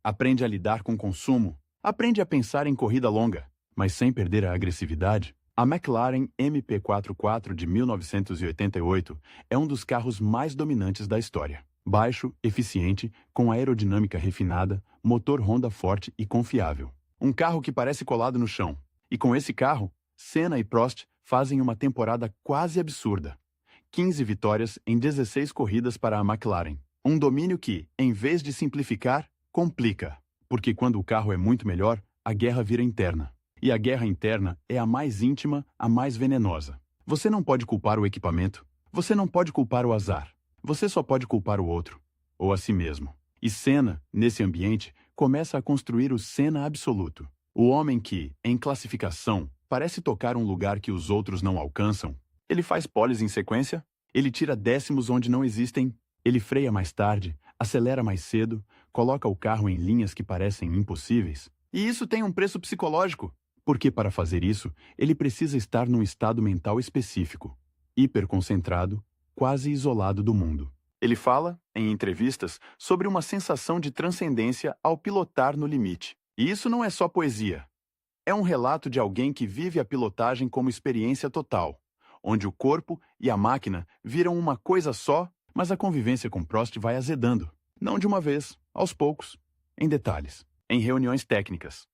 Aprende a lidar com consumo. Aprende a pensar em corrida longa, mas sem perder a agressividade. A McLaren MP44 de 1988 é um dos carros mais dominantes da história. Baixo, eficiente, com aerodinâmica refinada, motor Honda forte e confiável. Um carro que parece colado no chão. E com esse carro, Senna e Prost fazem uma temporada quase absurda. 15 vitórias em 16 corridas para a McLaren. Um domínio que, em vez de simplificar, complica. Porque quando o carro é muito melhor, a guerra vira interna. E a guerra interna é a mais íntima, a mais venenosa. Você não pode culpar o equipamento. Você não pode culpar o azar. Você só pode culpar o outro, ou a si mesmo. E Senna, nesse ambiente, começa a construir o Senna absoluto. O homem que, em classificação, parece tocar um lugar que os outros não alcançam. Ele faz poles em sequência, ele tira décimos onde não existem, ele freia mais tarde, acelera mais cedo, coloca o carro em linhas que parecem impossíveis. E isso tem um preço psicológico, porque para fazer isso, ele precisa estar num estado mental específico, hiperconcentrado, quase isolado do mundo. Ele fala, em entrevistas, sobre uma sensação de transcendência ao pilotar no limite. E isso não é só poesia. É um relato de alguém que vive a pilotagem como experiência total, onde o corpo e a máquina viram uma coisa só, mas a convivência com Prost vai azedando. Não de uma vez, aos poucos, em detalhes, em reuniões técnicas,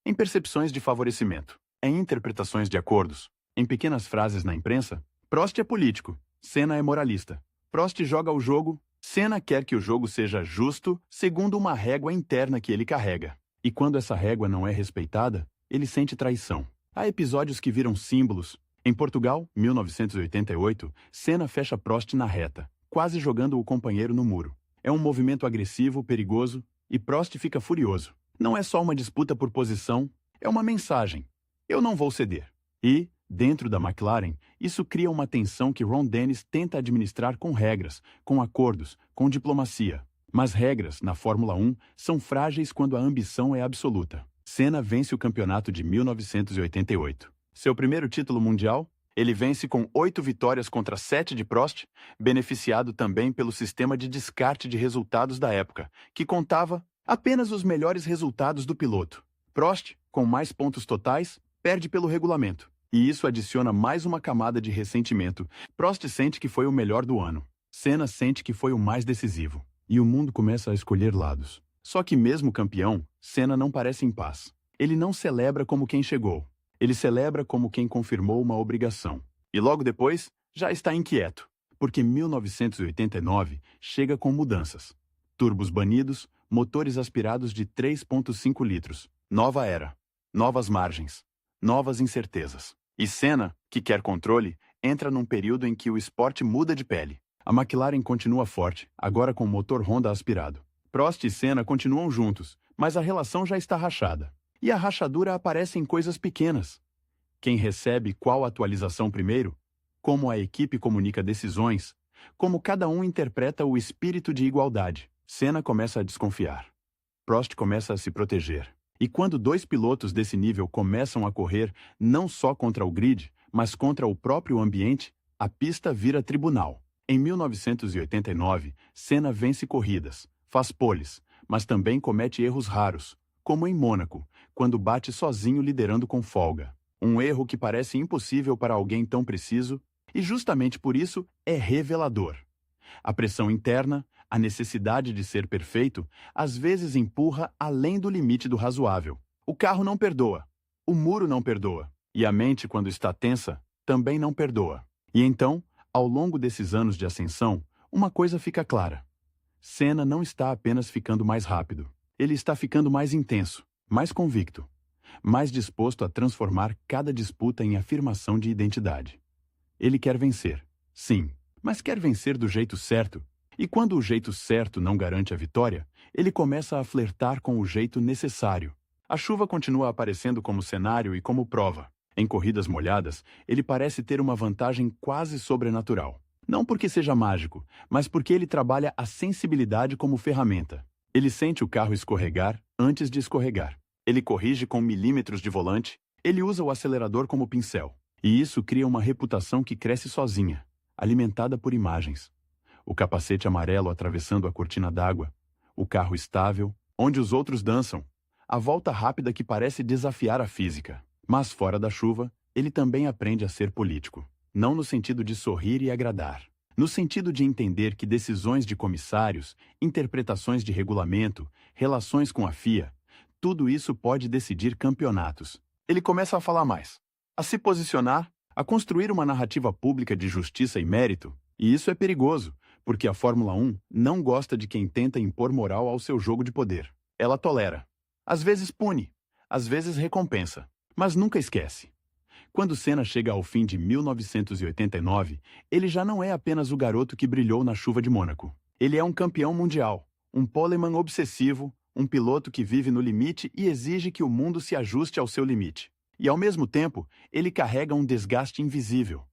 em percepções de favorecimento, em interpretações de acordos, em pequenas frases na imprensa. Prost é político. Senna é moralista. Prost joga o jogo. Senna quer que o jogo seja justo segundo uma régua interna que ele carrega. E quando essa régua não é respeitada, ele sente traição. Há episódios que viram símbolos. Em Portugal, 1988, Senna fecha Prost na reta, quase jogando o companheiro no muro. É um movimento agressivo, perigoso, e Prost fica furioso. Não é só uma disputa por posição, é uma mensagem. Eu não vou ceder. E, dentro da McLaren, isso cria uma tensão que Ron Dennis tenta administrar com regras, com acordos, com diplomacia. Mas regras, na Fórmula 1, são frágeis quando a ambição é absoluta. Senna vence o campeonato de 1988. Seu primeiro título mundial, Ele vence com 8 vitórias contra 7 de Prost, beneficiado também pelo sistema de descarte de resultados da época, que contava apenas os melhores resultados do piloto. Prost, com mais pontos totais, perde pelo regulamento. E isso adiciona mais uma camada de ressentimento. Prost sente que foi o melhor do ano. Senna sente que foi o mais decisivo. E o mundo começa a escolher lados. Só que mesmo campeão, Senna não parece em paz. Ele não celebra como quem chegou. Ele celebra como quem confirmou uma obrigação. E logo depois, já está inquieto, porque 1989 chega com mudanças. Turbos banidos, motores aspirados de 3,5 litros. Nova era. Novas margens. Novas incertezas. E Senna, que quer controle, entra num período em que o esporte muda de pele. A McLaren continua forte, agora com motor Honda aspirado. Prost e Senna continuam juntos, mas a relação já está rachada. E a rachadura aparece em coisas pequenas. Quem recebe qual atualização primeiro? Como a equipe comunica decisões? Como cada um interpreta o espírito de igualdade? Senna começa a desconfiar. Prost começa a se proteger. E quando dois pilotos desse nível começam a correr não só contra o grid, mas contra o próprio ambiente, a pista vira tribunal. Em 1989, Senna vence corridas, faz poles, mas também comete erros raros, como em Mônaco, quando bate sozinho liderando com folga. Um erro que parece impossível para alguém tão preciso, e justamente por isso é revelador. A pressão interna, a necessidade de ser perfeito, às vezes empurra além do limite do razoável. O carro não perdoa, o muro não perdoa, e a mente, quando está tensa, também não perdoa. E então, ao longo desses anos de ascensão, uma coisa fica clara. Senna não está apenas ficando mais rápido. Ele está ficando mais intenso, mais convicto, mais disposto a transformar cada disputa em afirmação de identidade. Ele quer vencer, sim, mas quer vencer do jeito certo. E quando o jeito certo não garante a vitória, ele começa a flertar com o jeito necessário. A chuva continua aparecendo como cenário e como prova. Em corridas molhadas, ele parece ter uma vantagem quase sobrenatural. Não porque seja mágico, mas porque ele trabalha a sensibilidade como ferramenta. Ele sente o carro escorregar antes de escorregar. Ele corrige com milímetros de volante, ele usa o acelerador como pincel. E isso cria uma reputação que cresce sozinha, alimentada por imagens. O capacete amarelo atravessando a cortina d'água, o carro estável, onde os outros dançam, a volta rápida que parece desafiar a física. Mas fora da chuva, ele também aprende a ser político. Não no sentido de sorrir e agradar. No sentido de entender que decisões de comissários, interpretações de regulamento, relações com a FIA, tudo isso pode decidir campeonatos. Ele começa a falar mais, a se posicionar, a construir uma narrativa pública de justiça e mérito. E isso é perigoso, porque a Fórmula 1 não gosta de quem tenta impor moral ao seu jogo de poder. Ela tolera. Às vezes pune, às vezes recompensa, mas nunca esquece. Quando Senna chega ao fim de 1989, ele já não é apenas o garoto que brilhou na chuva de Mônaco. Ele é um campeão mundial, um poleman obsessivo, um piloto que vive no limite e exige que o mundo se ajuste ao seu limite. E, ao mesmo tempo, ele carrega um desgaste invisível.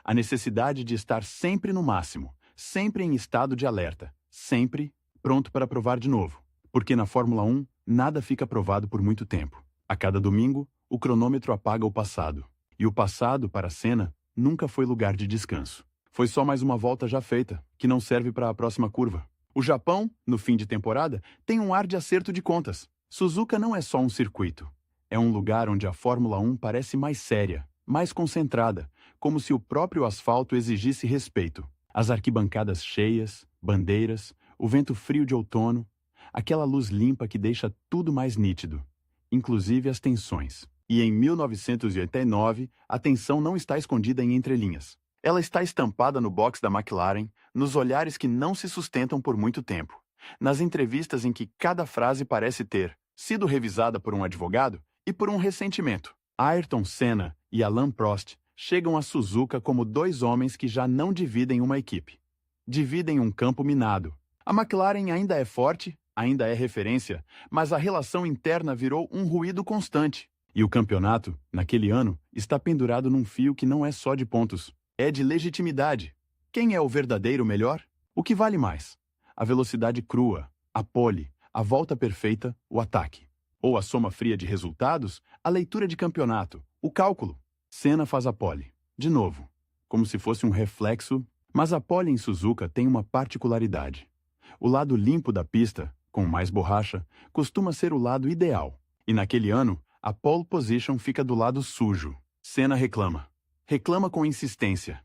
A necessidade de estar sempre no máximo, sempre em estado de alerta, sempre pronto para provar de novo. Porque na Fórmula 1, nada fica provado por muito tempo. A cada domingo, o cronômetro apaga o passado. E o passado, para Senna, nunca foi lugar de descanso. Foi só mais uma volta já feita, que não serve para a próxima curva. O Japão, no fim de temporada, tem um ar de acerto de contas. Suzuka não é só um circuito. É um lugar onde a Fórmula 1 parece mais séria, mais concentrada, como se o próprio asfalto exigisse respeito. As arquibancadas cheias, bandeiras, o vento frio de outono, aquela luz limpa que deixa tudo mais nítido, inclusive as tensões. E em 1989, a tensão não está escondida em entrelinhas. Ela está estampada no box da McLaren, nos olhares que não se sustentam por muito tempo, nas entrevistas em que cada frase parece ter sido revisada por um advogado e por um ressentimento. Ayrton Senna e Alain Prost chegam a Suzuka como dois homens que já não dividem uma equipe. Dividem um campo minado. A McLaren ainda é forte, ainda é referência, mas a relação interna virou um ruído constante. E o campeonato, naquele ano, está pendurado num fio que não é só de pontos, é de legitimidade. Quem é o verdadeiro melhor? O que vale mais? A velocidade crua, a pole, a volta perfeita, o ataque. Ou a soma fria de resultados, a leitura de campeonato, o cálculo. Senna faz a pole. de novo, como se fosse um reflexo, mas a pole em Suzuka tem uma particularidade. O lado limpo da pista, com mais borracha, costuma ser o lado ideal, e naquele ano, a pole position fica do lado sujo. Senna reclama. Reclama com insistência.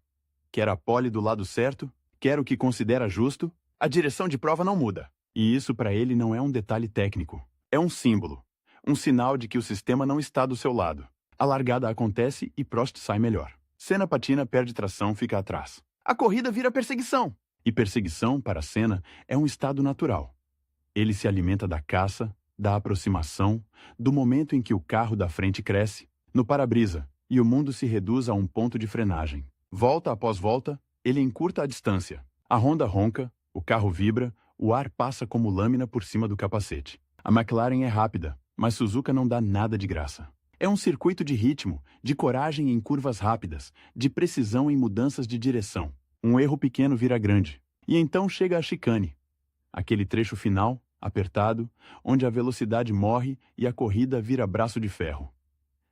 Quer a pole do lado certo, quer o que considera justo, a direção de prova não muda. E isso para ele não é um detalhe técnico. É um símbolo. Um sinal de que o sistema não está do seu lado. A largada acontece e Prost sai melhor. Senna patina, perde tração, fica atrás. A corrida vira perseguição. E perseguição, para Senna, é um estado natural. Ele se alimenta da caça, da aproximação, do momento em que o carro da frente cresce, no para-brisa, e o mundo se reduz a um ponto de frenagem. Volta após volta, ele encurta a distância. A Honda ronca, o carro vibra, o ar passa como lâmina por cima do capacete. A McLaren é rápida, mas Suzuka não dá nada de graça. É um circuito de ritmo, de coragem em curvas rápidas, de precisão em mudanças de direção. Um erro pequeno vira grande. E então chega a chicane. Aquele trecho final, apertado, onde a velocidade morre e a corrida vira braço de ferro.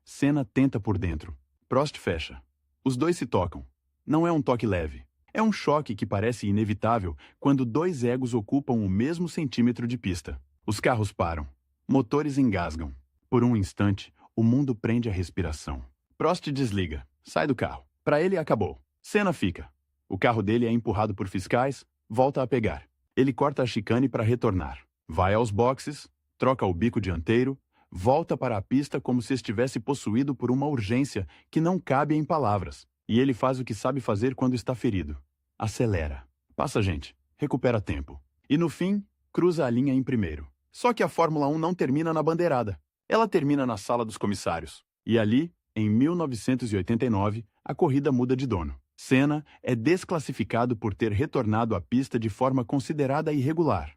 Senna tenta por dentro. Prost fecha. Os dois se tocam. Não é um toque leve. É um choque que parece inevitável quando dois egos ocupam o mesmo centímetro de pista. Os carros param. Motores engasgam. Por um instante, o mundo prende a respiração. Prost desliga. Sai do carro. Para ele, acabou. Senna fica. O carro dele é empurrado por fiscais, volta a pegar. Ele corta a chicane para retornar. Vai aos boxes, troca o bico dianteiro, volta para a pista como se estivesse possuído por uma urgência que não cabe em palavras. E ele faz o que sabe fazer quando está ferido. Acelera. Passa gente. Recupera tempo. E no fim, cruza a linha em primeiro. Só que a Fórmula 1 não termina na bandeirada. Ela termina na sala dos comissários. E ali, em 1989, a corrida muda de dono. Senna é desclassificado por ter retornado à pista de forma considerada irregular,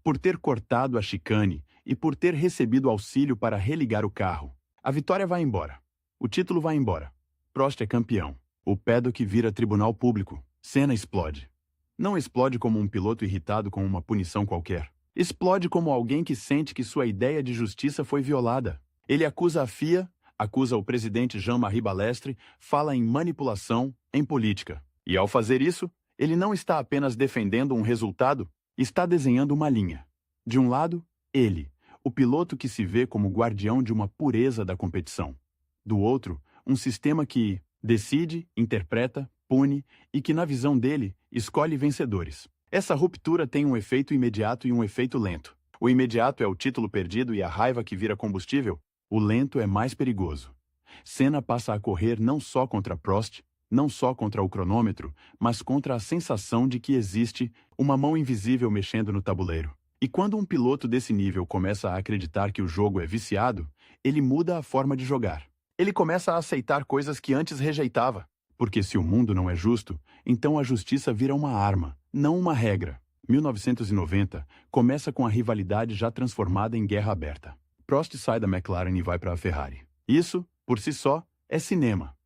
por ter cortado a chicane e por ter recebido auxílio para religar o carro. A vitória vai embora. O título vai embora. Prost é campeão. O paddock vira tribunal público. Senna explode. Não explode como um piloto irritado com uma punição qualquer. Explode como alguém que sente que sua ideia de justiça foi violada. Ele acusa a FIA, acusa o presidente Jean-Marie Balestre, fala em manipulação, em política. E ao fazer isso, ele não está apenas defendendo um resultado, está desenhando uma linha. De um lado, ele, o piloto que se vê como guardião de uma pureza da competição. Do outro, um sistema que decide, interpreta, pune e que, na visão dele, escolhe vencedores. Essa ruptura tem um efeito imediato e um efeito lento. O imediato é o título perdido e a raiva que vira combustível. O lento é mais perigoso. Senna passa a correr não só contra Prost, não só contra o cronômetro, mas contra a sensação de que existe uma mão invisível mexendo no tabuleiro. E quando um piloto desse nível começa a acreditar que o jogo é viciado, ele muda a forma de jogar. Ele começa a aceitar coisas que antes rejeitava. Porque se o mundo não é justo, então a justiça vira uma arma, não uma regra. 1990 começa com a rivalidade já transformada em guerra aberta. Prost sai da McLaren e vai para a Ferrari. Isso, por si só, é cinema.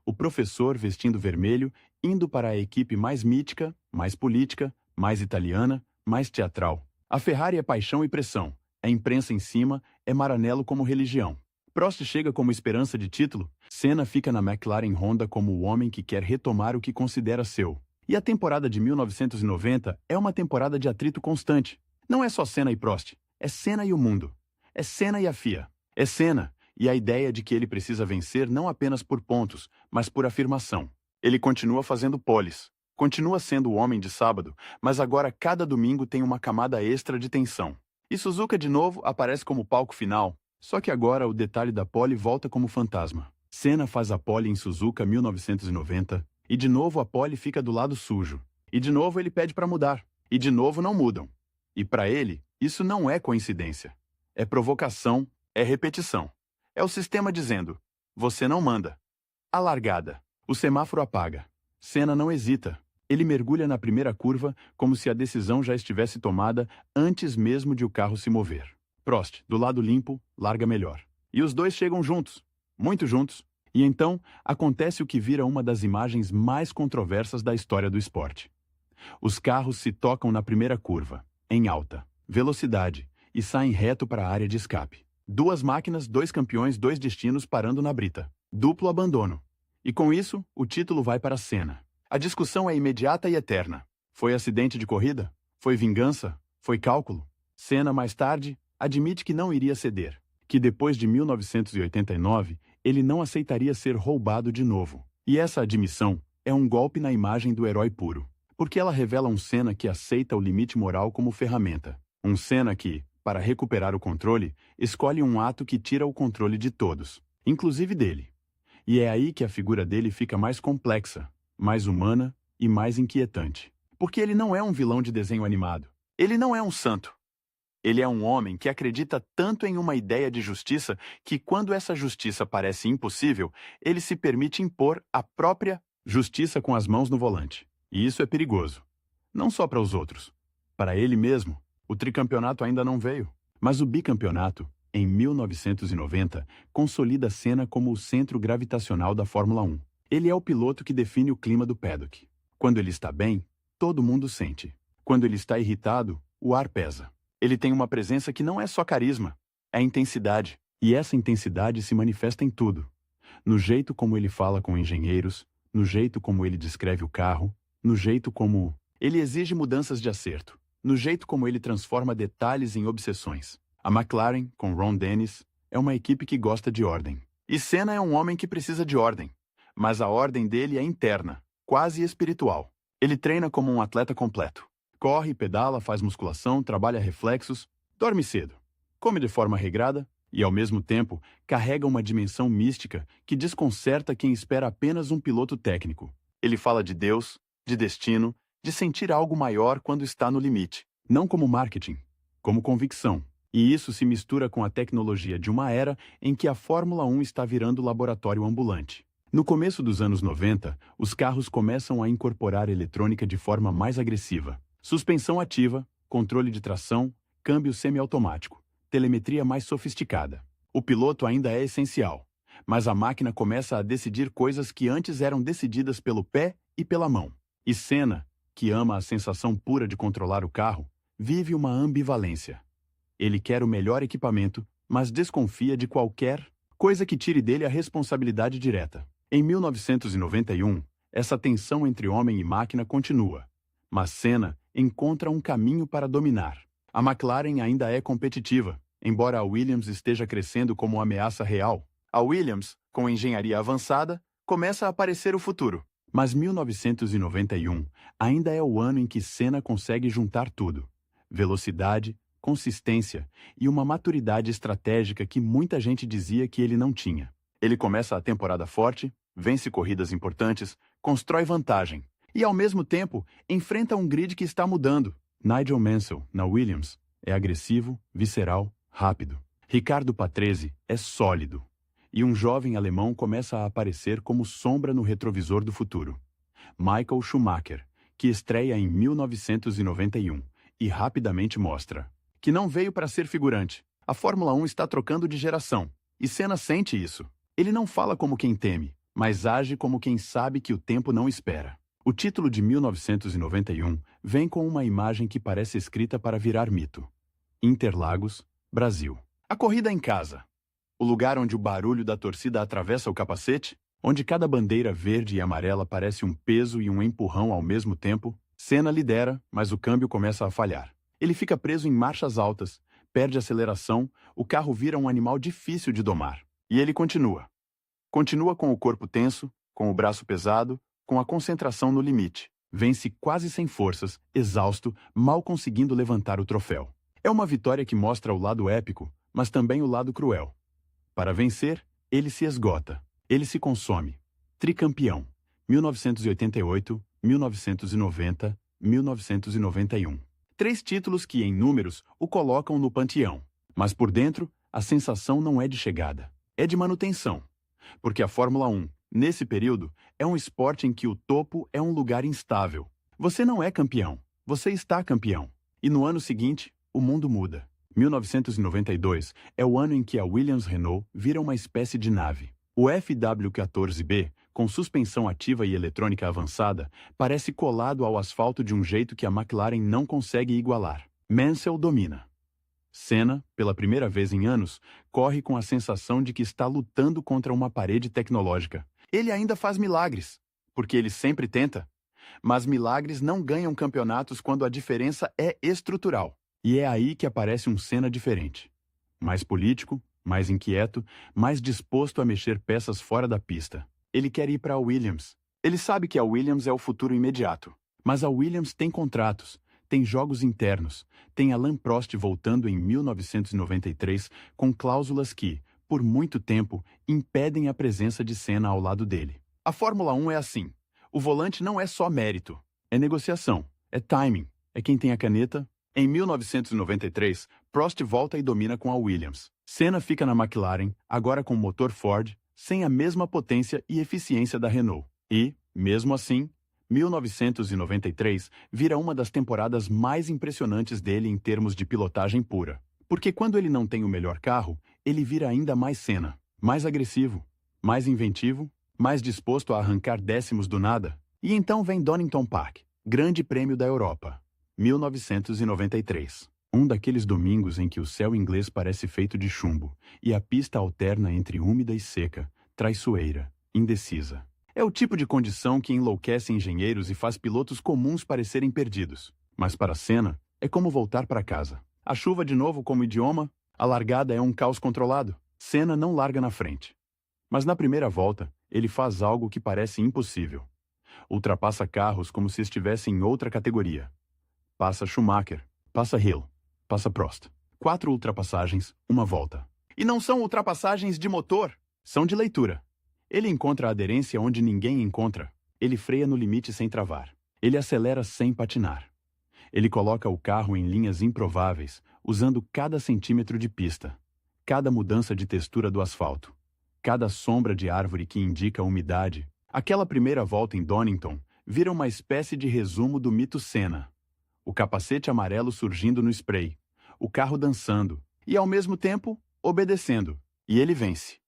O professor vestindo vermelho, indo para a equipe mais mítica, mais política, mais italiana, mais teatral. A Ferrari é paixão e pressão, é imprensa em cima, é Maranello como religião. Prost chega como esperança de título, Senna fica na McLaren Honda como o homem que quer retomar o que considera seu. E a temporada de 1990 é uma temporada de atrito constante. Não é só Senna e Prost, é Senna e o mundo. É Senna e a FIA. É Senna e a ideia de que ele precisa vencer não apenas por pontos, mas por afirmação. Ele continua fazendo poles, continua sendo o homem de sábado, mas agora cada domingo tem uma camada extra de tensão. E Suzuka de novo aparece como palco final, só que agora o detalhe da pole volta como fantasma. Senna faz a pole em Suzuka 1990, e de novo a pole fica do lado sujo. E de novo ele pede para mudar. E de novo não mudam. E para ele, isso não é coincidência. É provocação, é repetição. É o sistema dizendo, você não manda. A largada. O semáforo apaga. Senna não hesita. Ele mergulha na primeira curva como se a decisão já estivesse tomada antes mesmo de o carro se mover. Prost, do lado limpo, larga melhor. E os dois chegam juntos. Muito juntos. E então, acontece o que vira uma das imagens mais controversas da história do esporte. Os carros se tocam na primeira curva, em alta velocidade, e saem reto para a área de escape. Duas máquinas, dois campeões, dois destinos parando na brita. Duplo abandono. E com isso, o título vai para Senna. A discussão é imediata e eterna. Foi acidente de corrida? Foi vingança? Foi cálculo? Senna, mais tarde, admite que não iria ceder, que depois de 1989, ele não aceitaria ser roubado de novo. E essa admissão é um golpe na imagem do herói puro, porque ela revela um Senna que aceita o limite moral como ferramenta. Um Senna que, para recuperar o controle, escolhe um ato que tira o controle de todos, inclusive dele. E é aí que a figura dele fica mais complexa, mais humana e mais inquietante. Porque ele não é um vilão de desenho animado. Ele não é um santo. Ele é um homem que acredita tanto em uma ideia de justiça que, quando essa justiça parece impossível, ele se permite impor a própria justiça com as mãos no volante. E isso é perigoso. Não só para os outros. Para ele mesmo, o tricampeonato ainda não veio. Mas o bicampeonato, em 1990, consolida Senna como o centro gravitacional da Fórmula 1. Ele é o piloto que define o clima do paddock. Quando ele está bem, todo mundo sente. Quando ele está irritado, o ar pesa. Ele tem uma presença que não é só carisma, é intensidade. E essa intensidade se manifesta em tudo. No jeito como ele fala com engenheiros, no jeito como ele descreve o carro, no jeito como ele exige mudanças de acerto, no jeito como ele transforma detalhes em obsessões. A McLaren, com Ron Dennis, é uma equipe que gosta de ordem. E Senna é um homem que precisa de ordem. Mas a ordem dele é interna, quase espiritual. Ele treina como um atleta completo. Corre, pedala, faz musculação, trabalha reflexos, dorme cedo, come de forma regrada e, ao mesmo tempo, carrega uma dimensão mística que desconcerta quem espera apenas um piloto técnico. Ele fala de Deus, de destino, de sentir algo maior quando está no limite. Não como marketing, como convicção. E isso se mistura com a tecnologia de uma era em que a Fórmula 1 está virando laboratório ambulante. No começo dos anos 90, os carros começam a incorporar eletrônica de forma mais agressiva. Suspensão ativa, controle de tração, câmbio semiautomático, telemetria mais sofisticada. O piloto ainda é essencial, mas a máquina começa a decidir coisas que antes eram decididas pelo pé e pela mão. E Senna, que ama a sensação pura de controlar o carro, vive uma ambivalência. Ele quer o melhor equipamento, mas desconfia de qualquer coisa que tire dele a responsabilidade direta. Em 1991, essa tensão entre homem e máquina continua, mas Senna encontra um caminho para dominar. A McLaren ainda é competitiva, embora a Williams esteja crescendo como ameaça real. A Williams, com engenharia avançada, começa a aparecer o futuro. Mas 1991 ainda é o ano em que Senna consegue juntar tudo: velocidade, consistência e uma maturidade estratégica que muita gente dizia que ele não tinha. Ele começa a temporada forte, vence corridas importantes, constrói vantagem e, ao mesmo tempo, enfrenta um grid que está mudando. Nigel Mansell, na Williams, é agressivo, visceral, rápido. Ricardo Patrese é sólido. E um jovem alemão começa a aparecer como sombra no retrovisor do futuro. Michael Schumacher, que estreia em 1991 e rapidamente mostra que não veio para ser figurante. A Fórmula 1 está trocando de geração, e Senna sente isso. Ele não fala como quem teme, mas age como quem sabe que o tempo não espera. O título de 1991 vem com uma imagem que parece escrita para virar mito. Interlagos, Brasil. A corrida em casa. O lugar onde o barulho da torcida atravessa o capacete, onde cada bandeira verde e amarela parece um peso e um empurrão ao mesmo tempo. Senna lidera, mas o câmbio começa a falhar. Ele fica preso em marchas altas, perde aceleração, o carro vira um animal difícil de domar. E ele continua. Continua com o corpo tenso, com o braço pesado, com a concentração no limite. Vence quase sem forças, exausto, mal conseguindo levantar o troféu. É uma vitória que mostra o lado épico, mas também o lado cruel. Para vencer, ele se esgota. Ele se consome. Tricampeão. 1988, 1990, 1991. 3 títulos que, em números, o colocam no panteão. Mas por dentro, a sensação não é de chegada. É de manutenção. Porque a Fórmula 1, nesse período, é um esporte em que o topo é um lugar instável. Você não é campeão, você está campeão. E no ano seguinte, o mundo muda. 1992 é o ano em que a Williams-Renault vira uma espécie de nave. O FW14B, com suspensão ativa e eletrônica avançada, parece colado ao asfalto de um jeito que a McLaren não consegue igualar. Mansell domina. Senna, pela primeira vez em anos, corre com a sensação de que está lutando contra uma parede tecnológica. Ele ainda faz milagres, porque ele sempre tenta. Mas milagres não ganham campeonatos quando a diferença é estrutural. E é aí que aparece um Senna diferente. Mais político, mais inquieto, mais disposto a mexer peças fora da pista. Ele quer ir para a Williams. Ele sabe que a Williams é o futuro imediato. Mas a Williams tem contratos, tem jogos internos, tem Alain Prost voltando em 1993 com cláusulas que, por muito tempo, impedem a presença de Senna ao lado dele. A Fórmula 1 é assim. O volante não é só mérito, é negociação, é timing, é quem tem a caneta. Em 1993, Prost volta e domina com a Williams. Senna fica na McLaren, agora com motor Ford, sem a mesma potência e eficiência da Renault. E, mesmo assim, 1993 vira uma das temporadas mais impressionantes dele em termos de pilotagem pura. Porque quando ele não tem o melhor carro, ele vira ainda mais Senna, mais agressivo, mais inventivo, mais disposto a arrancar décimos do nada. E então vem Donington Park, Grande Prêmio da Europa, 1993. Um daqueles domingos em que o céu inglês parece feito de chumbo e a pista alterna entre úmida e seca, traiçoeira, indecisa. É o tipo de condição que enlouquece engenheiros e faz pilotos comuns parecerem perdidos. Mas para Senna, é como voltar para casa. A chuva de novo como idioma, a largada é um caos controlado. Senna não larga na frente. Mas na primeira volta, ele faz algo que parece impossível. Ultrapassa carros como se estivesse em outra categoria. Passa Schumacher, passa Hill, passa Prost. 4 ultrapassagens, uma volta. E não são ultrapassagens de motor, são de leitura. Ele encontra a aderência onde ninguém encontra. Ele freia no limite sem travar. Ele acelera sem patinar. Ele coloca o carro em linhas improváveis, usando cada centímetro de pista, cada mudança de textura do asfalto, cada sombra de árvore que indica a umidade. Aquela primeira volta em Donington vira uma espécie de resumo do mito Senna. O capacete amarelo surgindo no spray, o carro dançando e, ao mesmo tempo, obedecendo. E ele vence.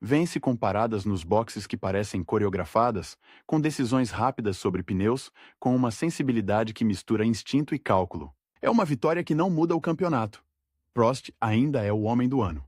Vence com paradas nos boxes que parecem coreografadas, com decisões rápidas sobre pneus, com uma sensibilidade que mistura instinto e cálculo. É uma vitória que não muda o campeonato. Prost ainda é o homem do ano.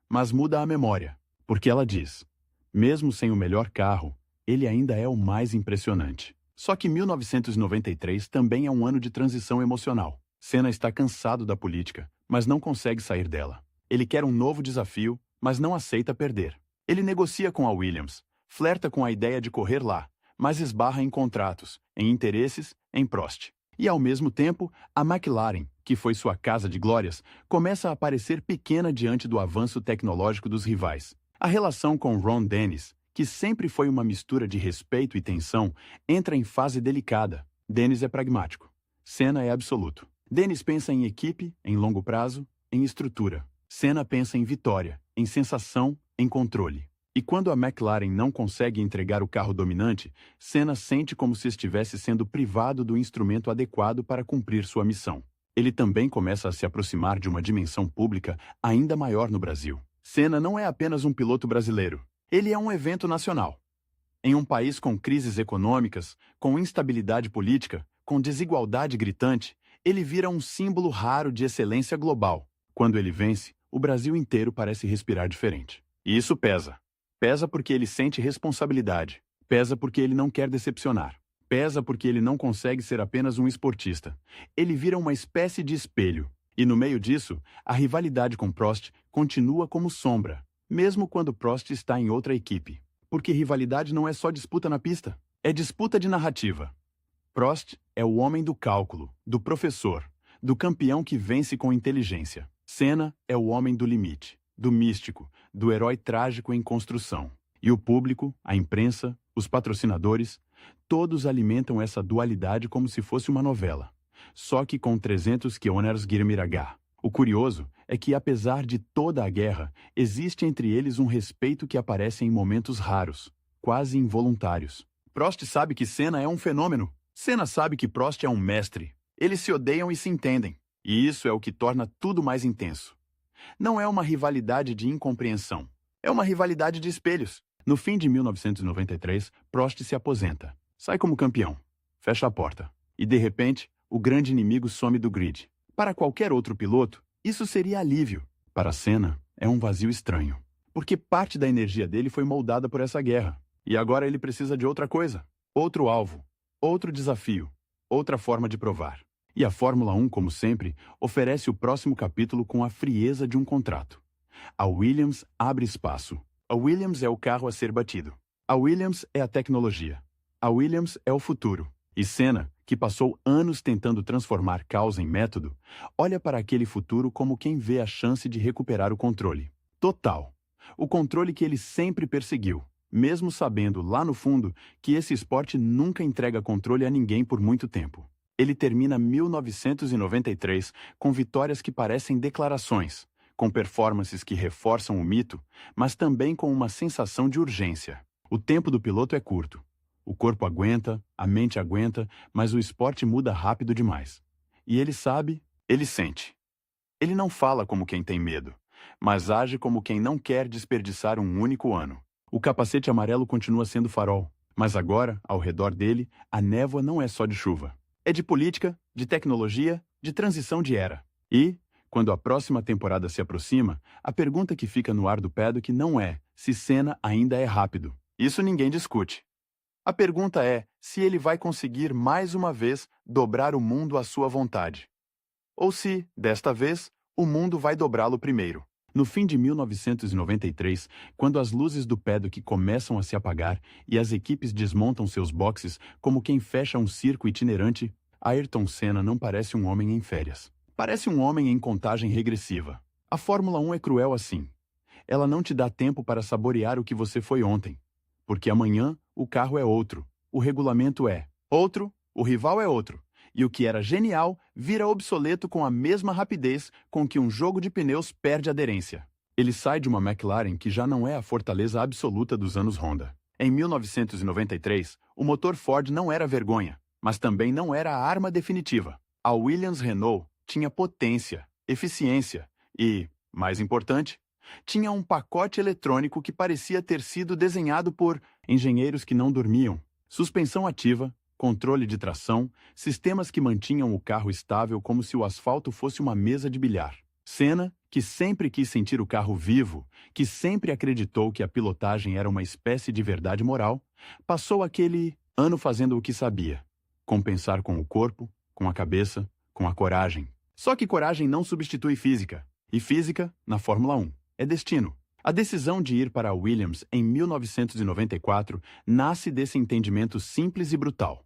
Mas muda a memória, porque ela diz, mesmo sem o melhor carro, ele ainda é o mais impressionante. Só que 1993 também é um ano de transição emocional. Senna está cansado da política, mas não consegue sair dela. Ele quer um novo desafio, mas não aceita perder. Ele negocia com a Williams, flerta com a ideia de correr lá, mas esbarra em contratos, em interesses, em Prost. E ao mesmo tempo, a McLaren, que foi sua casa de glórias, começa a parecer pequena diante do avanço tecnológico dos rivais. A relação com Ron Dennis, que sempre foi uma mistura de respeito e tensão, entra em fase delicada. Dennis é pragmático. Senna é absoluto. Dennis pensa em equipe, em longo prazo, em estrutura. Senna pensa em vitória, em sensação, em controle. E quando a McLaren não consegue entregar o carro dominante, Senna sente como se estivesse sendo privado do instrumento adequado para cumprir sua missão. Ele também começa a se aproximar de uma dimensão pública ainda maior no Brasil. Senna não é apenas um piloto brasileiro. Ele é um evento nacional. Em um país com crises econômicas, com instabilidade política, com desigualdade gritante, ele vira um símbolo raro de excelência global. Quando ele vence, o Brasil inteiro parece respirar diferente. E isso pesa. Pesa porque ele sente responsabilidade. Pesa porque ele não quer decepcionar. Pesa porque ele não consegue ser apenas um esportista. Ele vira uma espécie de espelho. E no meio disso, a rivalidade com Prost continua como sombra, mesmo quando Prost está em outra equipe. Porque rivalidade não é só disputa na pista, é disputa de narrativa. Prost é o homem do cálculo, do professor, do campeão que vence com inteligência. Senna é o homem do limite, do místico, do herói trágico em construção. E o público, a imprensa, os patrocinadores, todos alimentam essa dualidade como se fosse uma novela. Só que com 300 km Girmiraga. O curioso é que, apesar de toda a guerra, existe entre eles um respeito que aparece em momentos raros, quase involuntários. Prost sabe que Senna é um fenômeno. Senna sabe que Prost é um mestre. Eles se odeiam e se entendem. E isso é o que torna tudo mais intenso. Não é uma rivalidade de incompreensão. É uma rivalidade de espelhos. No fim de 1993, Prost se aposenta. Sai como campeão. Fecha a porta. E, de repente, o grande inimigo some do grid. Para qualquer outro piloto, isso seria alívio. Para Senna, é um vazio estranho. Porque parte da energia dele foi moldada por essa guerra. E agora ele precisa de outra coisa, outro alvo, outro desafio, outra forma de provar. E a Fórmula 1, como sempre, oferece o próximo capítulo com a frieza de um contrato. A Williams abre espaço. A Williams é o carro a ser batido. A Williams é a tecnologia. A Williams é o futuro. E Senna, que passou anos tentando transformar caos em método, olha para aquele futuro como quem vê a chance de recuperar o controle. Total. O controle que ele sempre perseguiu, mesmo sabendo lá no fundo que esse esporte nunca entrega controle a ninguém por muito tempo. Ele termina 1993 com vitórias que parecem declarações, com performances que reforçam o mito, mas também com uma sensação de urgência. O tempo do piloto é curto. O corpo aguenta, a mente aguenta, mas o esporte muda rápido demais. E ele sabe, ele sente. Ele não fala como quem tem medo, mas age como quem não quer desperdiçar um único ano. O capacete amarelo continua sendo farol, mas agora, ao redor dele, a névoa não é só de chuva. É de política, de tecnologia, de transição de era. E, quando a próxima temporada se aproxima, a pergunta que fica no ar do paddock não é se Senna ainda é rápido. Isso ninguém discute. A pergunta é se ele vai conseguir mais uma vez dobrar o mundo à sua vontade. Ou se, desta vez, o mundo vai dobrá-lo primeiro. No fim de 1993, quando as luzes do paddock começam a se apagar e as equipes desmontam seus boxes como quem fecha um circo itinerante, Ayrton Senna não parece um homem em férias. Parece um homem em contagem regressiva. A Fórmula 1 é cruel assim. Ela não te dá tempo para saborear o que você foi ontem. Porque amanhã o carro é outro, o regulamento é outro, o rival é outro. E o que era genial vira obsoleto com a mesma rapidez com que um jogo de pneus perde aderência. Ele sai de uma McLaren que já não é a fortaleza absoluta dos anos Honda. Em 1993, o motor Ford não era vergonha, mas também não era a arma definitiva. A Williams-Renault tinha potência, eficiência e, mais importante, tinha um pacote eletrônico que parecia ter sido desenhado por engenheiros que não dormiam. Suspensão ativa, controle de tração, sistemas que mantinham o carro estável como se o asfalto fosse uma mesa de bilhar. Senna, que sempre quis sentir o carro vivo, que sempre acreditou que a pilotagem era uma espécie de verdade moral, passou aquele ano fazendo o que sabia: compensar com o corpo, com a cabeça, com a coragem. Só que coragem não substitui física. E física, na Fórmula 1, é destino. A decisão de ir para a Williams em 1994 nasce desse entendimento simples e brutal.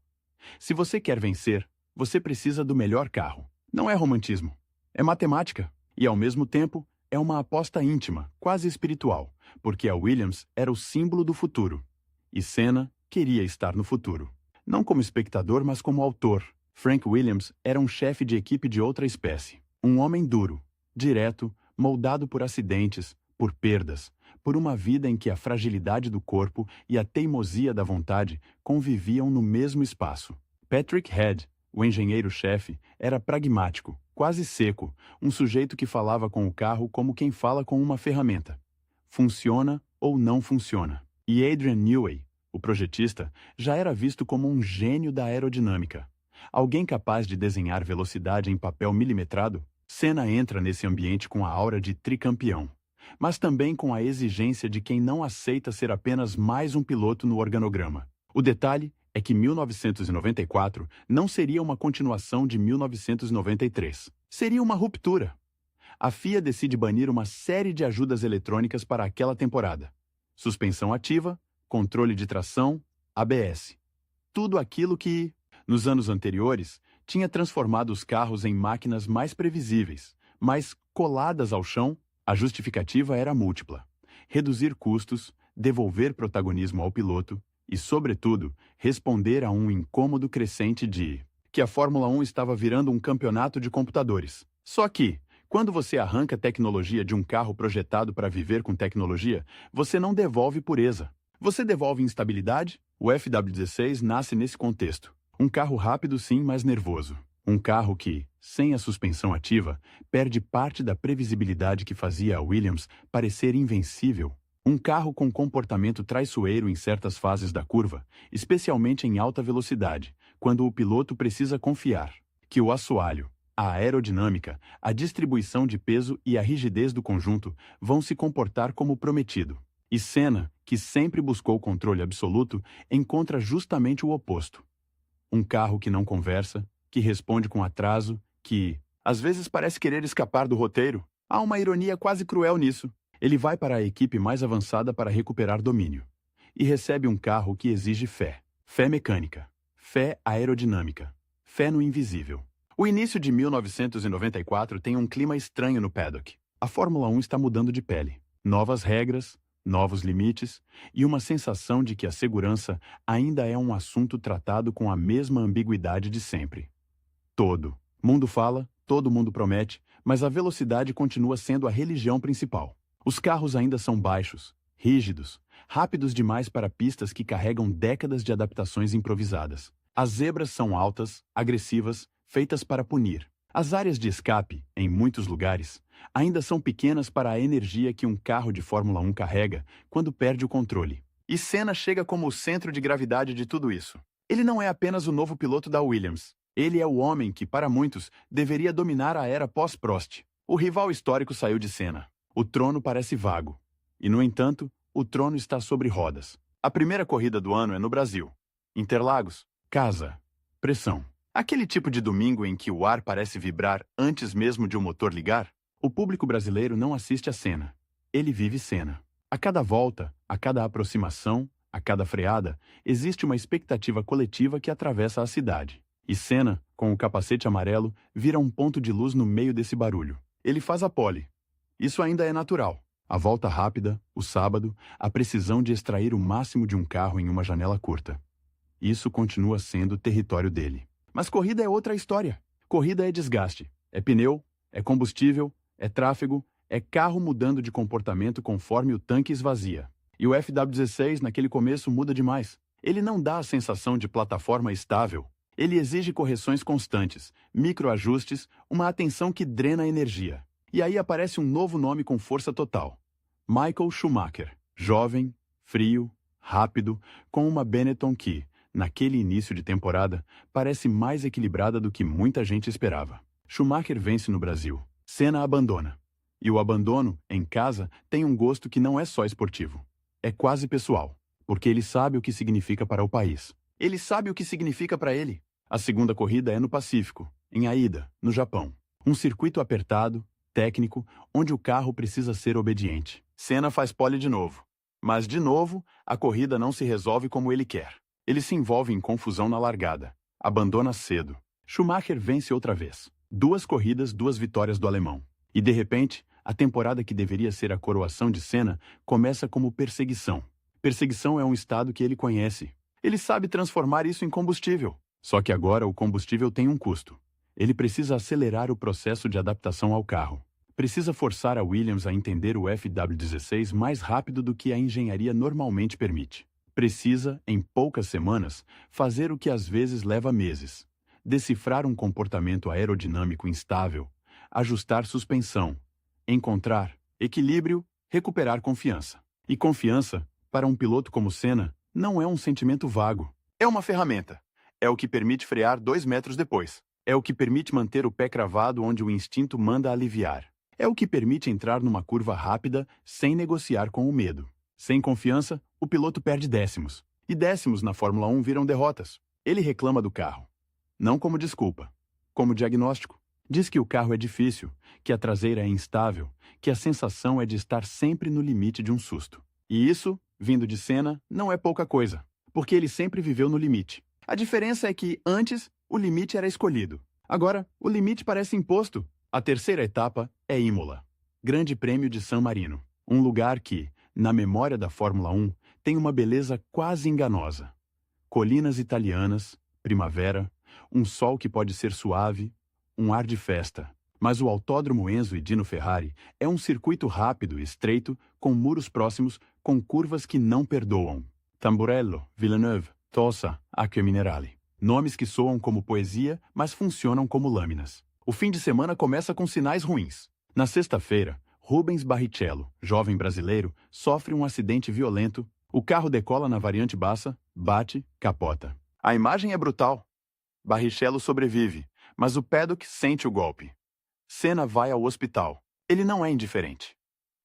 Se você quer vencer, você precisa do melhor carro. Não é romantismo, é matemática. E, ao mesmo tempo, é uma aposta íntima, quase espiritual, porque a Williams era o símbolo do futuro. E Senna queria estar no futuro. Não como espectador, mas como autor. Frank Williams era um chefe de equipe de outra espécie. Um homem duro, direto, moldado por acidentes, por perdas, por uma vida em que a fragilidade do corpo e a teimosia da vontade conviviam no mesmo espaço. Patrick Head, o engenheiro-chefe, era pragmático, quase seco, um sujeito que falava com o carro como quem fala com uma ferramenta. Funciona ou não funciona. E Adrian Newey, o projetista, já era visto como um gênio da aerodinâmica. Alguém capaz de desenhar velocidade em papel milimetrado? Senna entra nesse ambiente com a aura de tricampeão, mas também com a exigência de quem não aceita ser apenas mais um piloto no organograma. O detalhe é que 1994 não seria uma continuação de 1993. Seria uma ruptura. A FIA decide banir uma série de ajudas eletrônicas para aquela temporada. Suspensão ativa, controle de tração, ABS. Tudo aquilo que, nos anos anteriores, tinha transformado os carros em máquinas mais previsíveis, mais coladas ao chão. A justificativa era múltipla: reduzir custos, devolver protagonismo ao piloto e, sobretudo, responder a um incômodo crescente de que a Fórmula 1 estava virando um campeonato de computadores. Só que, quando você arranca tecnologia de um carro projetado para viver com tecnologia, você não devolve pureza. Você devolve instabilidade? O FW16 nasce nesse contexto. Um carro rápido sim, mas nervoso. Um carro que, sem a suspensão ativa, perde parte da previsibilidade que fazia a Williams parecer invencível. Um carro com comportamento traiçoeiro em certas fases da curva, especialmente em alta velocidade, quando o piloto precisa confiar que o assoalho, a aerodinâmica, a distribuição de peso e a rigidez do conjunto vão se comportar como prometido. E Senna, que sempre buscou controle absoluto, encontra justamente o oposto. Um carro que não conversa, que responde com atraso, que, às vezes, parece querer escapar do roteiro. Há uma ironia quase cruel nisso. Ele vai para a equipe mais avançada para recuperar domínio. E recebe um carro que exige fé. Fé mecânica. Fé aerodinâmica. Fé no invisível. O início de 1994 tem um clima estranho no paddock. A Fórmula 1 está mudando de pele. Novas regras, novos limites e uma sensação de que a segurança ainda é um assunto tratado com a mesma ambiguidade de sempre. Todo mundo fala, todo mundo promete, mas a velocidade continua sendo a religião principal. Os carros ainda são baixos, rígidos, rápidos demais para pistas que carregam décadas de adaptações improvisadas. As zebras são altas, agressivas, feitas para punir. As áreas de escape, em muitos lugares, ainda são pequenas para a energia que um carro de Fórmula 1 carrega quando perde o controle. E Senna chega como o centro de gravidade de tudo isso. Ele não é apenas o novo piloto da Williams. Ele é o homem que, para muitos, deveria dominar a era pós-Prost. O rival histórico saiu de cena. O trono parece vago. E, no entanto, o trono está sobre rodas. A primeira corrida do ano é no Brasil. Interlagos, casa, pressão. Aquele tipo de domingo em que o ar parece vibrar antes mesmo de o motor ligar. O público brasileiro não assiste a cena. Ele vive cena. A cada volta, a cada aproximação, a cada freada, existe uma expectativa coletiva que atravessa a cidade. E Senna, com o capacete amarelo, vira um ponto de luz no meio desse barulho. Ele faz a pole. Isso ainda é natural. A volta rápida, o sábado, a precisão de extrair o máximo de um carro em uma janela curta. Isso continua sendo território dele. Mas corrida é outra história. Corrida é desgaste. É pneu, é combustível, é tráfego, é carro mudando de comportamento conforme o tanque esvazia. E o FW16 naquele começo muda demais. Ele não dá a sensação de plataforma estável. Ele exige correções constantes, microajustes, uma atenção que drena energia. E aí aparece um novo nome com força total. Michael Schumacher. Jovem, frio, rápido, com uma Benetton que, naquele início de temporada, parece mais equilibrada do que muita gente esperava. Schumacher vence no Brasil. Senna abandona. E o abandono, em casa, tem um gosto que não é só esportivo. É quase pessoal, porque ele sabe o que significa para o país. Ele sabe o que significa para ele. A segunda corrida é no Pacífico, em Aida, no Japão. Um circuito apertado, técnico, onde o carro precisa ser obediente. Senna faz pole de novo. Mas, de novo, a corrida não se resolve como ele quer. Ele se envolve em confusão na largada. Abandona cedo. Schumacher vence outra vez. 2 corridas, 2 vitórias do alemão. E, de repente, a temporada que deveria ser a coroação de Senna começa como perseguição. Perseguição é um estado que ele conhece. Ele sabe transformar isso em combustível. Só que agora o combustível tem um custo. Ele precisa acelerar o processo de adaptação ao carro. Precisa forçar a Williams a entender o FW16 mais rápido do que a engenharia normalmente permite. Precisa, em poucas semanas, fazer o que às vezes leva meses. Decifrar um comportamento aerodinâmico instável, ajustar suspensão, encontrar equilíbrio, recuperar confiança. E confiança, para um piloto como Senna, não é um sentimento vago. É uma ferramenta. É o que permite frear 2 metros depois. É o que permite manter o pé cravado onde o instinto manda aliviar. É o que permite entrar numa curva rápida sem negociar com o medo. Sem confiança, o piloto perde décimos. E décimos na Fórmula 1 viram derrotas. Ele reclama do carro. Não como desculpa, como diagnóstico. Diz que o carro é difícil, que a traseira é instável, que a sensação é de estar sempre no limite de um susto. E isso, vindo de Senna, não é pouca coisa, porque ele sempre viveu no limite. A diferença é que, antes, o limite era escolhido. Agora, o limite parece imposto. A terceira etapa é Imola, Grande Prêmio de San Marino. Um lugar que, na memória da Fórmula 1, tem uma beleza quase enganosa. Colinas italianas, primavera, um sol que pode ser suave, um ar de festa. Mas o Autódromo Enzo e Dino Ferrari é um circuito rápido e estreito, com muros próximos, com curvas que não perdoam. Tamburello, Villeneuve, Tosa, Acque Minerali. Nomes que soam como poesia, mas funcionam como lâminas. O fim de semana começa com sinais ruins. Na sexta-feira, Rubens Barrichello, jovem brasileiro, sofre um acidente violento. O carro decola na variante baixa, bate, capota. A imagem é brutal. Barrichello sobrevive, mas o paddock sente o golpe. Senna vai ao hospital. Ele não é indiferente.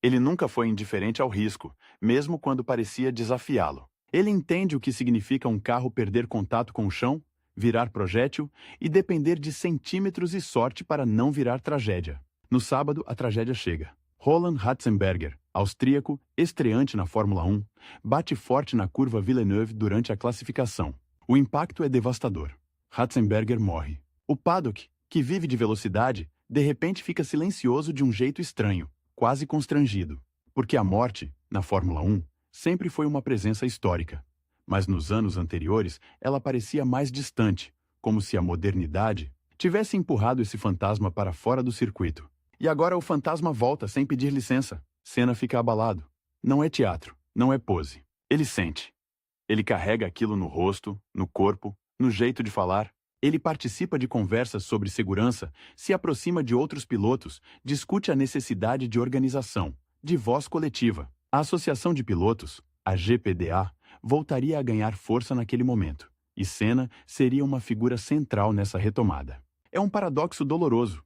Ele nunca foi indiferente ao risco, mesmo quando parecia desafiá-lo. Ele entende o que significa um carro perder contato com o chão, virar projétil e depender de centímetros e sorte para não virar tragédia. No sábado, a tragédia chega. Roland Ratzenberger, austríaco, estreante na Fórmula 1, bate forte na curva Villeneuve durante a classificação. O impacto é devastador. Ratzenberger morre. O paddock, que vive de velocidade, de repente fica silencioso de um jeito estranho, quase constrangido. Porque a morte, na Fórmula 1, sempre foi uma presença histórica. Mas nos anos anteriores, ela parecia mais distante, como se a modernidade tivesse empurrado esse fantasma para fora do circuito. E agora o fantasma volta sem pedir licença. Senna fica abalado. Não é teatro, não é pose. Ele sente. Ele carrega aquilo no rosto, no corpo, no jeito de falar. Ele participa de conversas sobre segurança, se aproxima de outros pilotos, discute a necessidade de organização, de voz coletiva. A Associação de Pilotos, a GPDA, voltaria a ganhar força naquele momento, e Senna seria uma figura central nessa retomada. É um paradoxo doloroso.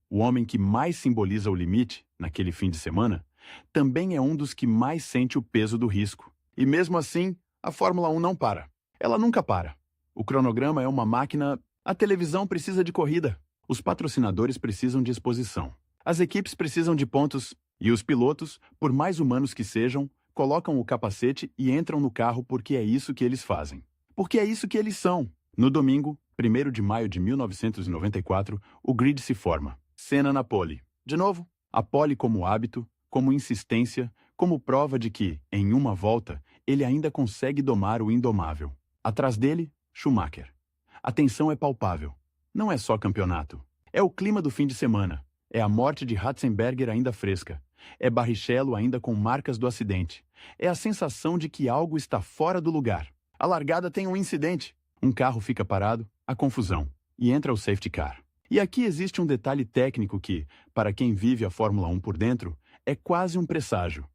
O homem que mais simboliza o limite, naquele fim de semana, também é um dos que mais sente o peso do risco. E mesmo assim, a Fórmula 1 não para. Ela nunca para. O cronograma é uma máquina, a televisão precisa de corrida, os patrocinadores precisam de exposição, as equipes precisam de pontos, e os pilotos, por mais humanos que sejam, colocam o capacete e entram no carro porque é isso que eles fazem. Porque é isso que eles são. No domingo, 1º de maio de 1994, o grid se forma. Senna na pole. De novo, a pole como hábito, como insistência, como prova de que, em uma volta, ele ainda consegue domar o indomável. Atrás dele, Schumacher. A tensão é palpável. Não é só campeonato. É o clima do fim de semana. É a morte de Ratzenberger ainda fresca. É Barrichello ainda com marcas do acidente. É a sensação de que algo está fora do lugar. A largada tem um incidente. Um carro fica parado, a confusão. E entra o safety car. E aqui existe um detalhe técnico que, para quem vive a Fórmula 1 por dentro, é quase um presságio.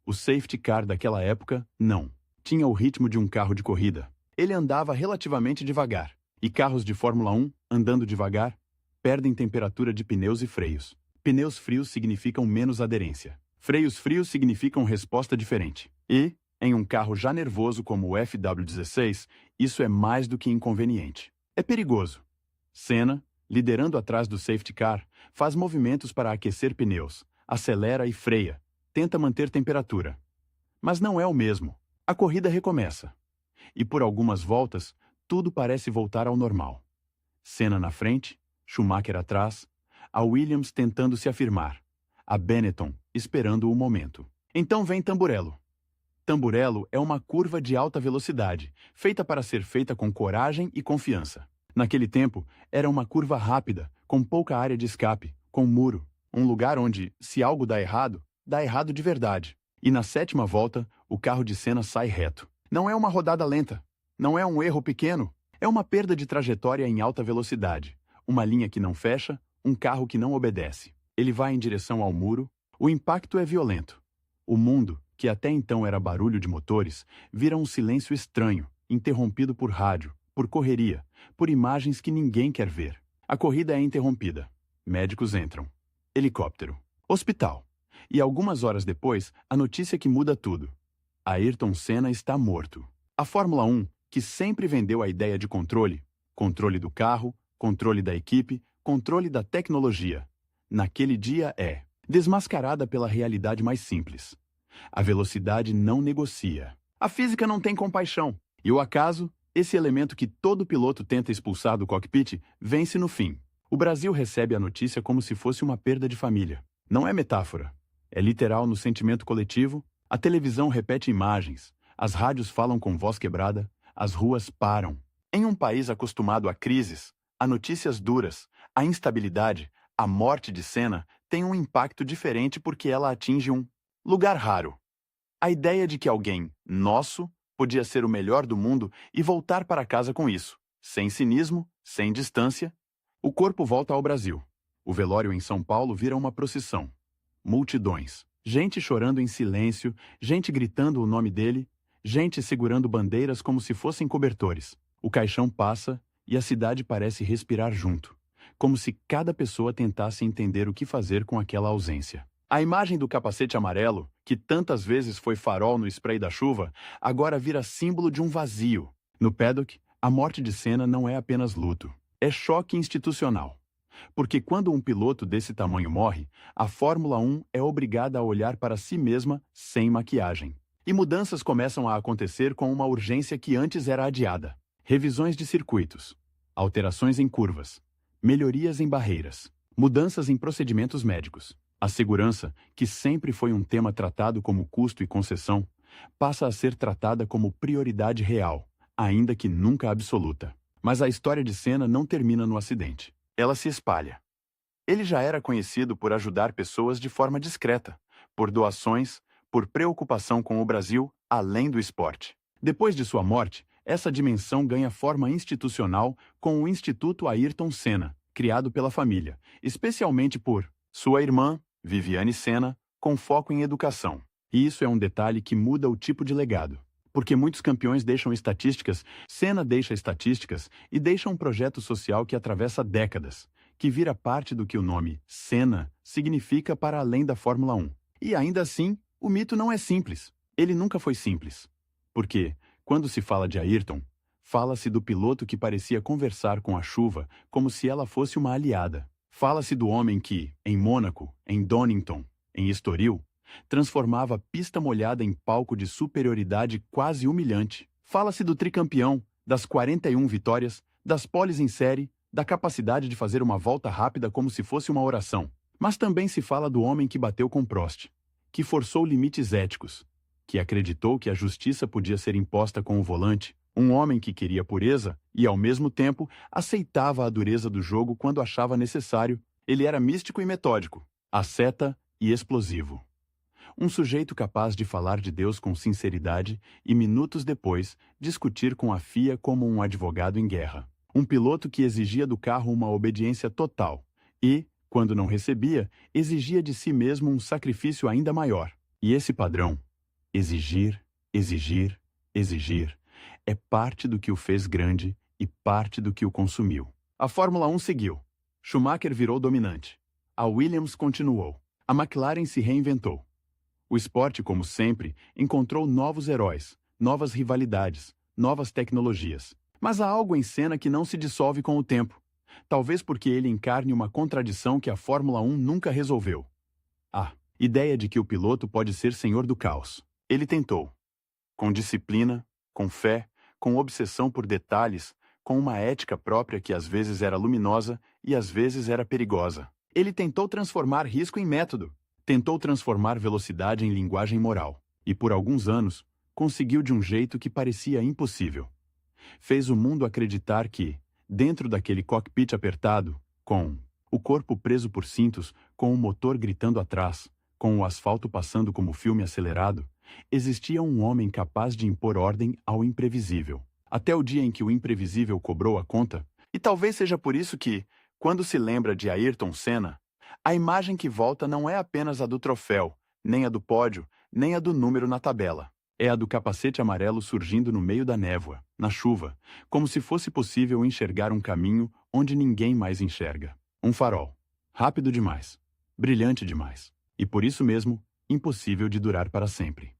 O safety car daquela época, não. Tinha o ritmo de um carro de corrida. Ele andava relativamente devagar. E carros de Fórmula 1, andando devagar, perdem temperatura de pneus e freios. Pneus frios significam menos aderência. Freios frios significam resposta diferente. E, em um carro já nervoso como o FW16, isso é mais do que inconveniente. É perigoso. Senna, liderando atrás do safety car, faz movimentos para aquecer pneus, acelera e freia, tenta manter temperatura. Mas não é o mesmo. A corrida recomeça. E por algumas voltas, tudo parece voltar ao normal. Senna na frente, Schumacher atrás, a Williams tentando se afirmar, a Benetton esperando o momento. Então vem Tamburello. Tamburello é uma curva de alta velocidade, feita para ser feita com coragem e confiança. Naquele tempo, era uma curva rápida, com pouca área de escape, com muro, um lugar onde, se algo dá errado de verdade. E na 7ª volta, o carro de Senna sai reto. Não é uma rodada lenta, não é um erro pequeno, é uma perda de trajetória em alta velocidade, uma linha que não fecha, um carro que não obedece. Ele vai em direção ao muro, o impacto é violento. O mundo, que até então era barulho de motores, vira um silêncio estranho, interrompido por rádio, por correria, por imagens que ninguém quer ver. A corrida é interrompida. Médicos entram. Helicóptero. Hospital. E algumas horas depois, a notícia que muda tudo. Ayrton Senna está morto. A Fórmula 1, que sempre vendeu a ideia de controle, controle do carro, controle da equipe, controle da tecnologia, naquele dia é desmascarada pela realidade mais simples. A velocidade não negocia. A física não tem compaixão. E o acaso, esse elemento que todo piloto tenta expulsar do cockpit, vence no fim. O Brasil recebe a notícia como se fosse uma perda de família. Não é metáfora. É literal no sentimento coletivo. A televisão repete imagens. As rádios falam com voz quebrada. As ruas param. Em um país acostumado a crises, a notícias duras, a instabilidade, a morte de Senna tem um impacto diferente porque ela atinge um lugar raro. A ideia de que alguém nosso podia ser o melhor do mundo e voltar para casa com isso, sem cinismo, sem distância. O corpo volta ao Brasil. O velório em São Paulo vira uma procissão. Multidões. Gente chorando em silêncio, gente gritando o nome dele, gente segurando bandeiras como se fossem cobertores. O caixão passa e a cidade parece respirar junto, como se cada pessoa tentasse entender o que fazer com aquela ausência. A imagem do capacete amarelo, que tantas vezes foi farol no spray da chuva, agora vira símbolo de um vazio. No paddock, a morte de Senna não é apenas luto. É choque institucional. Porque quando um piloto desse tamanho morre, a Fórmula 1 é obrigada a olhar para si mesma sem maquiagem. E mudanças começam a acontecer com uma urgência que antes era adiada. Revisões de circuitos, alterações em curvas, melhorias em barreiras, mudanças em procedimentos médicos. A segurança, que sempre foi um tema tratado como custo e concessão, passa a ser tratada como prioridade real, ainda que nunca absoluta. Mas a história de Senna não termina no acidente. Ela se espalha. Ele já era conhecido por ajudar pessoas de forma discreta, por doações, por preocupação com o Brasil, além do esporte. Depois de sua morte, essa dimensão ganha forma institucional com o Instituto Ayrton Senna, criado pela família, especialmente por sua irmã, Viviane Senna, com foco em educação. E isso é um detalhe que muda o tipo de legado. Porque muitos campeões deixam estatísticas, Senna deixa estatísticas e deixa um projeto social que atravessa décadas, que vira parte do que o nome Senna significa para além da Fórmula 1. E ainda assim, o mito não é simples. Ele nunca foi simples. Porque, quando se fala de Ayrton, fala-se do piloto que parecia conversar com a chuva como se ela fosse uma aliada. Fala-se do homem que, em Mônaco, em Donington, em Estoril, transformava pista molhada em palco de superioridade quase humilhante. Fala-se do tricampeão, das 41 vitórias, das poles em série, da capacidade de fazer uma volta rápida como se fosse uma oração. Mas também se fala do homem que bateu com Prost, que forçou limites éticos, que acreditou que a justiça podia ser imposta com o volante, um homem que queria pureza e, ao mesmo tempo, aceitava a dureza do jogo quando achava necessário. Ele era místico e metódico, asceta e explosivo. Um sujeito capaz de falar de Deus com sinceridade e, minutos depois, discutir com a FIA como um advogado em guerra. Um piloto que exigia do carro uma obediência total e, quando não recebia, exigia de si mesmo um sacrifício ainda maior. E esse padrão, exigir, exigir, exigir, é parte do que o fez grande e parte do que o consumiu. A Fórmula 1 seguiu. Schumacher virou dominante. A Williams continuou. A McLaren se reinventou. O esporte, como sempre, encontrou novos heróis, novas rivalidades, novas tecnologias. Mas há algo em Senna que não se dissolve com o tempo. Talvez porque ele encarne uma contradição que a Fórmula 1 nunca resolveu. A ideia de que o piloto pode ser senhor do caos. Ele tentou. Com disciplina, com fé, com obsessão por detalhes, com uma ética própria que às vezes era luminosa e às vezes era perigosa. Ele tentou transformar risco em método. Tentou transformar velocidade em linguagem moral. E por alguns anos, conseguiu de um jeito que parecia impossível. Fez o mundo acreditar que, dentro daquele cockpit apertado, com o corpo preso por cintos, com o motor gritando atrás, com o asfalto passando como filme acelerado, existia um homem capaz de impor ordem ao imprevisível. Até o dia em que o imprevisível cobrou a conta. E talvez seja por isso que, quando se lembra de Ayrton Senna, a imagem que volta não é apenas a do troféu, nem a do pódio, nem a do número na tabela. É a do capacete amarelo surgindo no meio da névoa, na chuva, como se fosse possível enxergar um caminho onde ninguém mais enxerga. Um farol. Rápido demais. Brilhante demais. E por isso mesmo, impossível de durar para sempre.